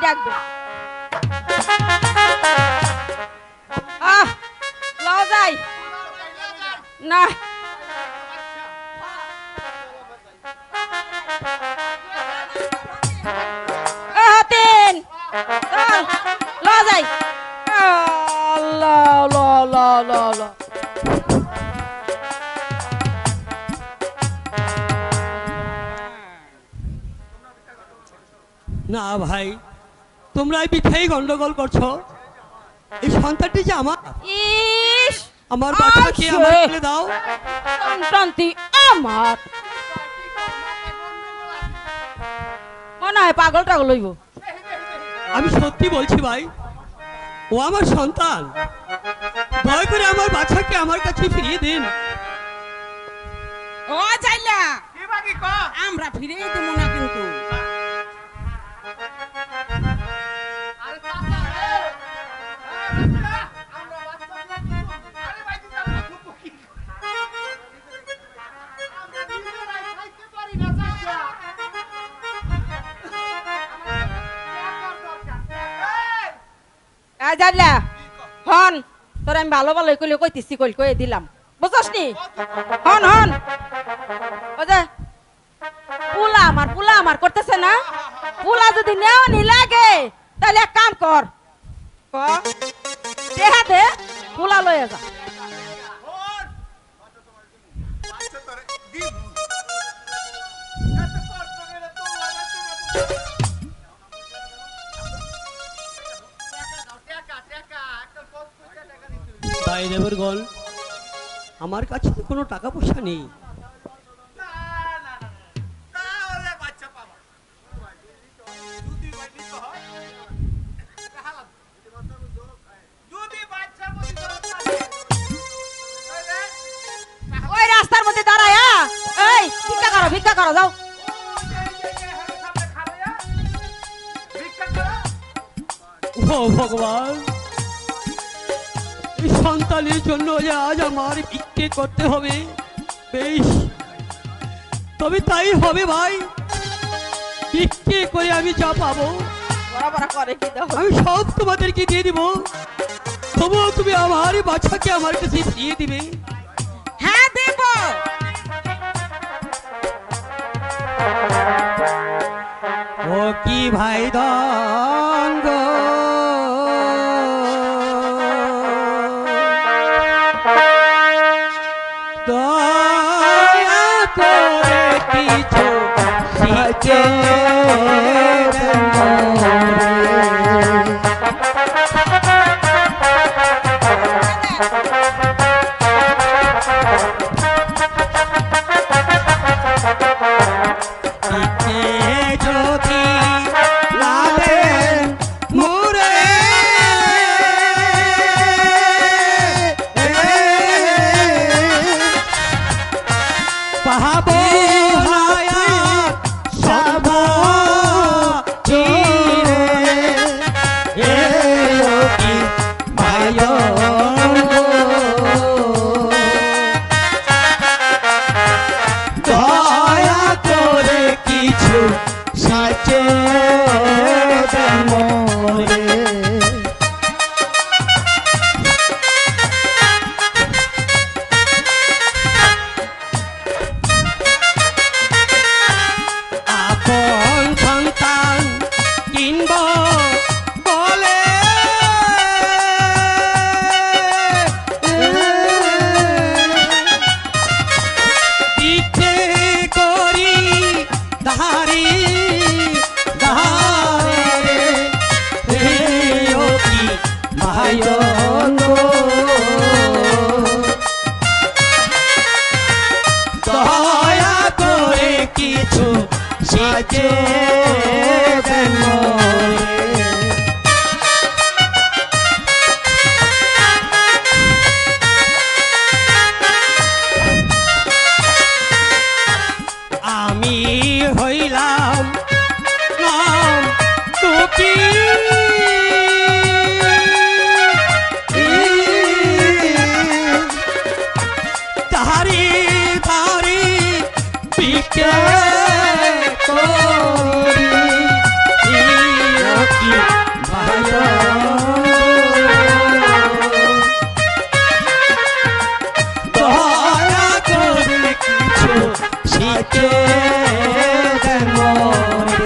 Speaker 6: ডাকবে ল যাই না তিন ল যাই ল
Speaker 5: না ভাই, তোমরা এই মিথ্যাই গন্ডগোল করছো। এই সন্তানটি যে আমার,
Speaker 6: ইস
Speaker 5: আমার বাচ্চাকে আমার ফেলে দাও।
Speaker 6: সন্তানটি আমার মনে হয় পাগল টাগল হইব।
Speaker 5: আমি সত্যি বলছি ভাই, ও আমার সন্তান। দয়া করে আমার বাচ্চাকে আমার কাছে ফিরিয়ে দিন।
Speaker 8: ও চাইলা আমরা ফিরে দেবো না কিন্তু।
Speaker 6: জানলা হন তোর আমি ভালো ভালো কইলে কইতেছি কই দিলাম বুঝছস নি হন হন ওজে পুলা আমার করতেছে না পুলা যদি নেও নি লাগে তাহলে এক কাম কর দেহা দে পুলা লয়ে যা
Speaker 5: ভাই দেবরগণ, আমার কাছে তো কোনো টাকা পয়সা নেই।
Speaker 6: ওই রাস্তার মধ্যে দাঁড়ায় এই ভিক্ষা করো যাও।
Speaker 5: ও ভগবান, এই সন্তানের জন্য যে আজ আমার ভিক্ষে করতে হবে। বেশ, তবে তাই হবে ভাই। ভিক্ষে করে আমি যা পাবো আমি সব তোমাদেরকে দিয়ে দিব। তবুও তুমি আমার বাচ্চাকে আমার কাছে দিয়ে দিবে।
Speaker 8: হ্যাঁ দেব।
Speaker 5: ও কি ভাই দঙ্গ দয়া করে কিছু শিখে পাহাবো হায়া সব শিখে দেন মোরে। আমি হইলাম নাম টুকি তাহারি তাহারি পিকে করি কি ভালো দয়া করে কিছু শিখে দেন মোরে।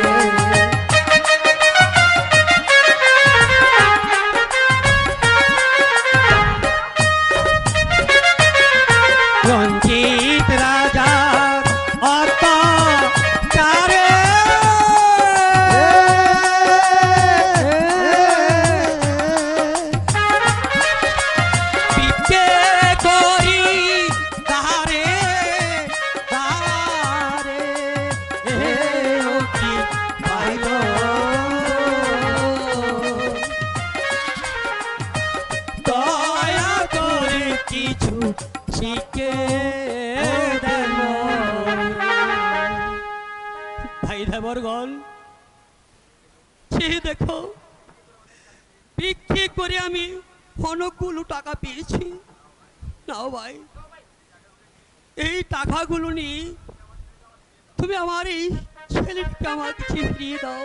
Speaker 5: রঞ্জিত রাজার অত্যাচারে পিকে করি তাহারে তাহারে ও কি পাইল দয়া করে কিছু শিখে দেন ভাই দেবরগণ। সে দেখো বিক্রি করে আমি অনেকগুলো টাকা পেয়েছি। নাও ভাই, এই টাকাগুলো নিয়ে তুমি আমার এই ছেলেটিকে আমার কাছে ফিরিয়ে দাও।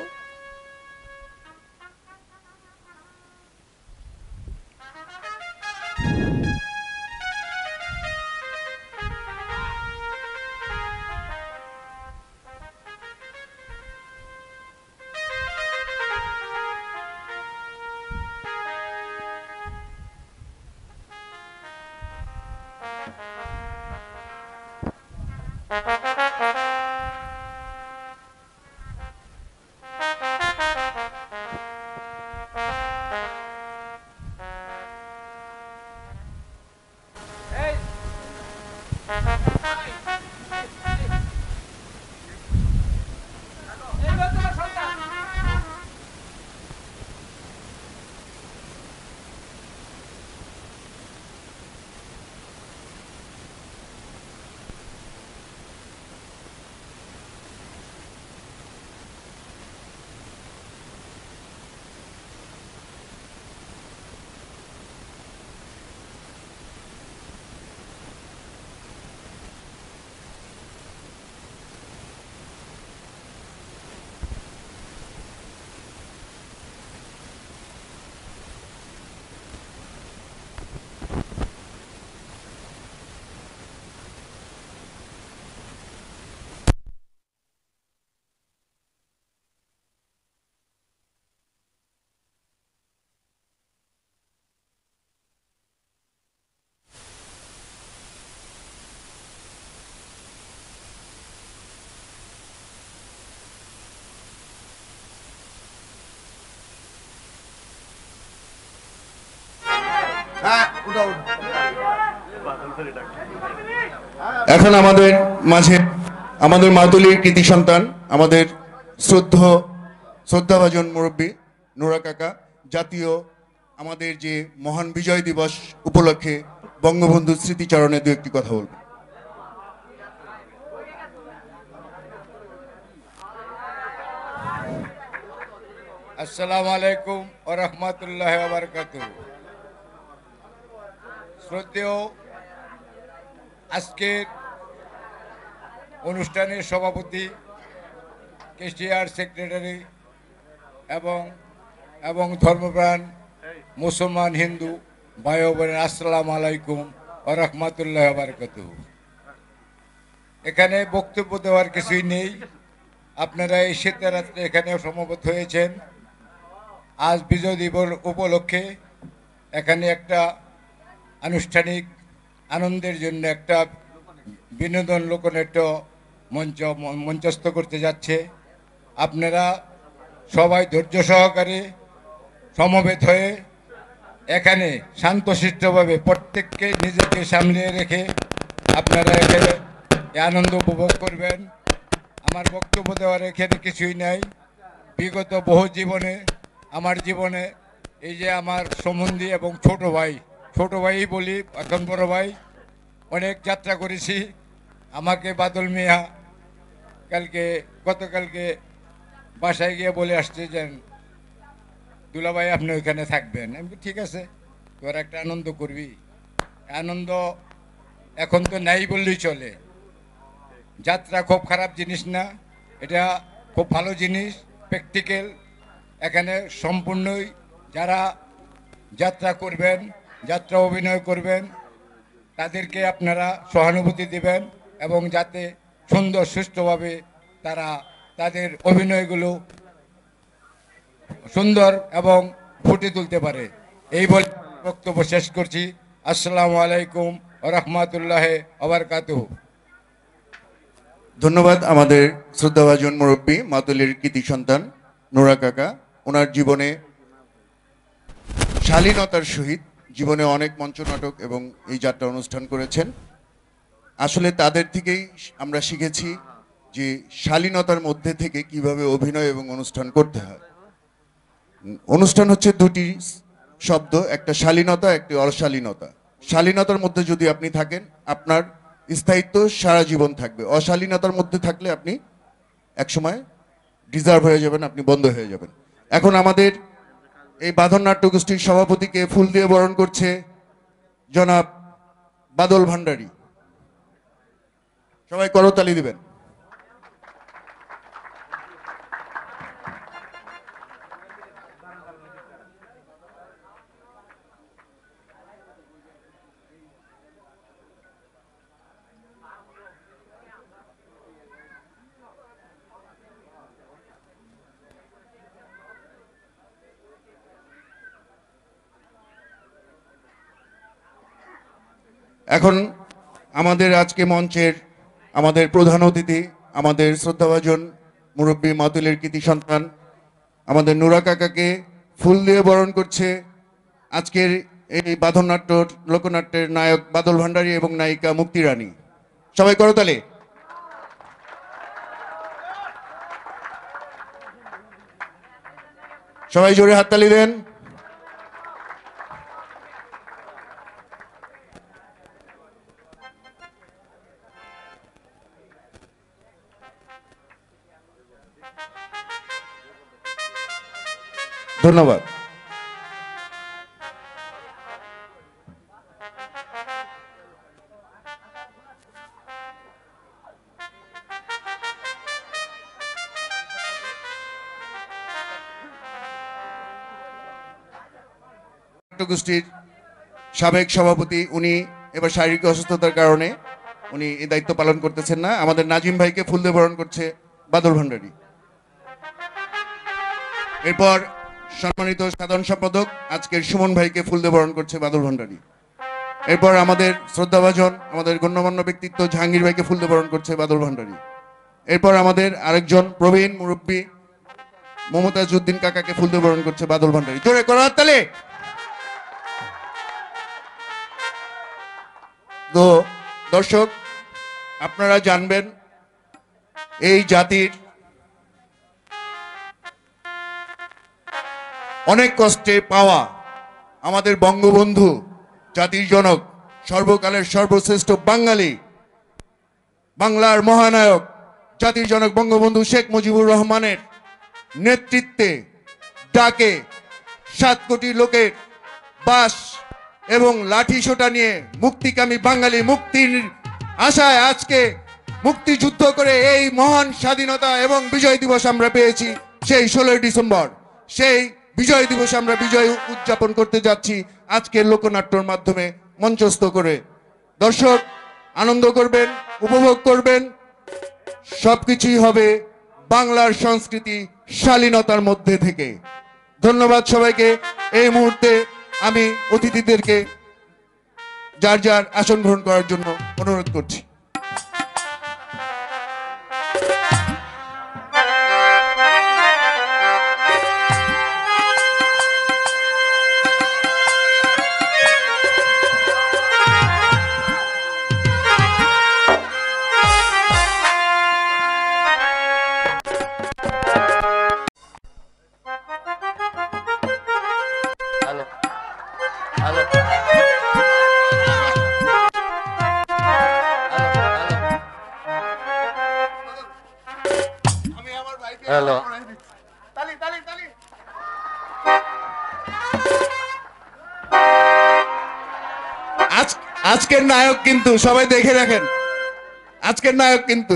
Speaker 1: এখন আমাদের মাঝে আমাদের মাতুলির কৃতি সন্তান, আমাদের শ্রদ্ধাভাজন মুরব্বী নুরা কাকা জাতীয় আমাদের যে মহান বিজয় দিবস উপলক্ষে বঙ্গবন্ধুর স্মৃতিচারণে দু একটি কথা বলবেন।
Speaker 9: আসসালামু আলাইকুম ওয়া রাহমাতুল্লাহি ওয়া বারাকাতুহু। শ্রদ্ধেয় আজকের অনুষ্ঠানের সভাপতি, কেশিয়ার সেক্রেটারি এবং ধর্মপ্রাণ মুসলমান হিন্দু ভাই বোনেরা, আসসালামু আলাইকুম ওয়া রাহমাতুল্লাহি ওয়া বারাকাতুহু। এখানে বক্তব্য দেওয়ার কিছুই নেই, আপনারা এই শীতের রাত্রে এখানে সমবেত হয়েছেন। আজ বিজয় দিবস উপলক্ষে এখানে একটা আনুষ্ঠানিক আনন্দের জন্য একটা বিনোদন লোকনাট্য মঞ্চস্থ করতে যাচ্ছে। আপনারা সবাই ধৈর্য সহকারে সমবেত হয়ে এখানে শান্তশিষ্টভাবে প্রত্যেককে নিজেকে সামলিয়ে রেখে আপনারা এখানে আনন্দ উপভোগ করবেন। আমার বক্তব্য দেওয়ার এখানে কিছুই নাই। বিগত বহু জীবনে আমার জীবনে এই যে আমার সম্বন্ধী এবং ছোট ভাই বলি, এখন বড় ভাই, অনেক যাত্রা করেছি। আমাকে বাদল মিয়া গতকালকে বাসায় গিয়ে বলে আসছে যে দুলাভাই আপনি ওইখানে থাকবেন। আমি বলি, ঠিক আছে, তোর একটা আনন্দ করবি। আনন্দ এখন তো নাই বললেই চলে। যাত্রা খুব খারাপ জিনিস না, এটা খুব ভালো জিনিস, প্র্যাকটিক্যাল। এখানে সম্পূর্ণই যারা যাত্রা করবেন, যাত্রা অভিনয় করবেন, তাদেরকে আপনারা সহানুভূতি দিবেন এবং যাতে সুন্দর সুষ্ঠুভাবে তারা তাদের অভিনয়গুলো সুন্দর এবং ফুটে তুলতে পারে। এই বলে বক্তব্য শেষ করছি। আসসালামু আলাইকুম ওয়া রাহমাতুল্লাহি ওয়া বারাকাতুহু।
Speaker 1: ধন্যবাদ আমাদের শ্রদ্ধাভাজন মুরব্বী মাতুলের কৃতি সন্তান নোরা কাকা। ওনার জীবনে শালীনতার সহিত জীবনে অনেক মঞ্চনাটক এবং এই যাত্রা অনুষ্ঠান করেছেন। আসলে তাদের থেকেই আমরা শিখেছি যে শালীনতার মধ্যে থেকে কিভাবে অভিনয় এবং অনুষ্ঠান করতে হয়। অনুষ্ঠান হচ্ছে দুটি শব্দ, একটা শালীনতা, একটি অশালীনতা। শালীনতার মধ্যে যদি আপনি থাকেন, আপনার স্থায়িত্ব সারা জীবন থাকবে। অশালীনতার মধ্যে থাকলে আপনি একসময় ডিজার্ভ হয়ে যাবেন, আপনি বন্ধ হয়ে যাবেন। এখন আমাদের এই বাঁধন নাট্য গোষ্ঠীর সভাপতিকে ফুল দিয়ে বরণ করছে জনাব বাদল ভান্ডারী। সবাই করতালি দিবেন। এখন আমাদের আজকে মঞ্চের আমাদের প্রধান অতিথি, আমাদের শ্রদ্ধাভাজন মুরব্বী মাতুলের কৃতি সন্তান আমাদের নুরা কাকাকে ফুল দিয়ে বরণ করছে আজকের এই বাঁধন নাট্য লোকনাট্যের নায়ক বাদল ভান্ডারী এবং নায়িকা মুক্তি রানী। সবাই করতালি। সবাই জোরে হাততালি দেন। ধন্যবাদ। গোষ্ঠীর সাবেক সভাপতি, উনি এবার শারীরিক অসুস্থতার কারণে উনি এই দায়িত্ব পালন করতেছেন না। আমাদের নাজিম ভাইকে ফুল দিয়ে বরণ করছে বাদল ভান্ডারী। এরপর সম্মানিত সাধারণ সম্পাদক আজকের সুমন ভাইকে ফুল দিয়ে বরণ করছে বাদল ভান্ডারী। এরপর আমাদের শ্রদ্ধাভাজন আমাদের গণ্যমান্য ব্যক্তিত্ব জাহাঙ্গীর ভাইকে ফুল দিয়ে বরণ করছে বাদল ভান্ডারী। এরপর আমাদের আরেকজন প্রবীণ মুরব্বী মমতাজ উদ্দিন কাকাকে ফুল দিয়ে বরণ করছে বাদল ভান্ডারী। জোরে করো হাততালি। তো দর্শক, আপনারা জানবেন এই জাতির অনেক কষ্টে পাওয়া আমাদের বঙ্গবন্ধু, জাতির জনক, সর্বকালের সর্বশ্রেষ্ঠ বাঙালি, বাংলার মহানায়ক, জাতির জনক বঙ্গবন্ধু শেখ মুজিবুর রহমানের নেতৃত্বে ডাকে 7 কোটি লোকের বাস এবং লাঠি সোটা নিয়ে মুক্তিকামী বাঙালি মুক্তির আশায় আজকে মুক্তিযুদ্ধ করে এই মহান স্বাধীনতা এবং বিজয় দিবস আমরা পেয়েছি। সেই 16 ডিসেম্বর সেই বিজয় দিবস আমরা বিজয় উদযাপন করতে যাচ্ছি আজকের লোকনাট্যর মাধ্যমে মঞ্চস্থ করে। দর্শক আনন্দ করবেন, উপভোগ করবেন, সবকিছুই হবে বাংলার সংস্কৃতি শালীনতার মধ্যে থেকে। ধন্যবাদ সবাইকে। এই মুহূর্তে আমি অতিথিদেরকে যার যার আসন গ্রহণ করার জন্য অনুরোধ করছি।
Speaker 10: হ্যালো
Speaker 1: আজকের নায়ক কিন্তু সবাই দেখে রাখেন, আজকের নায়ক কিন্তু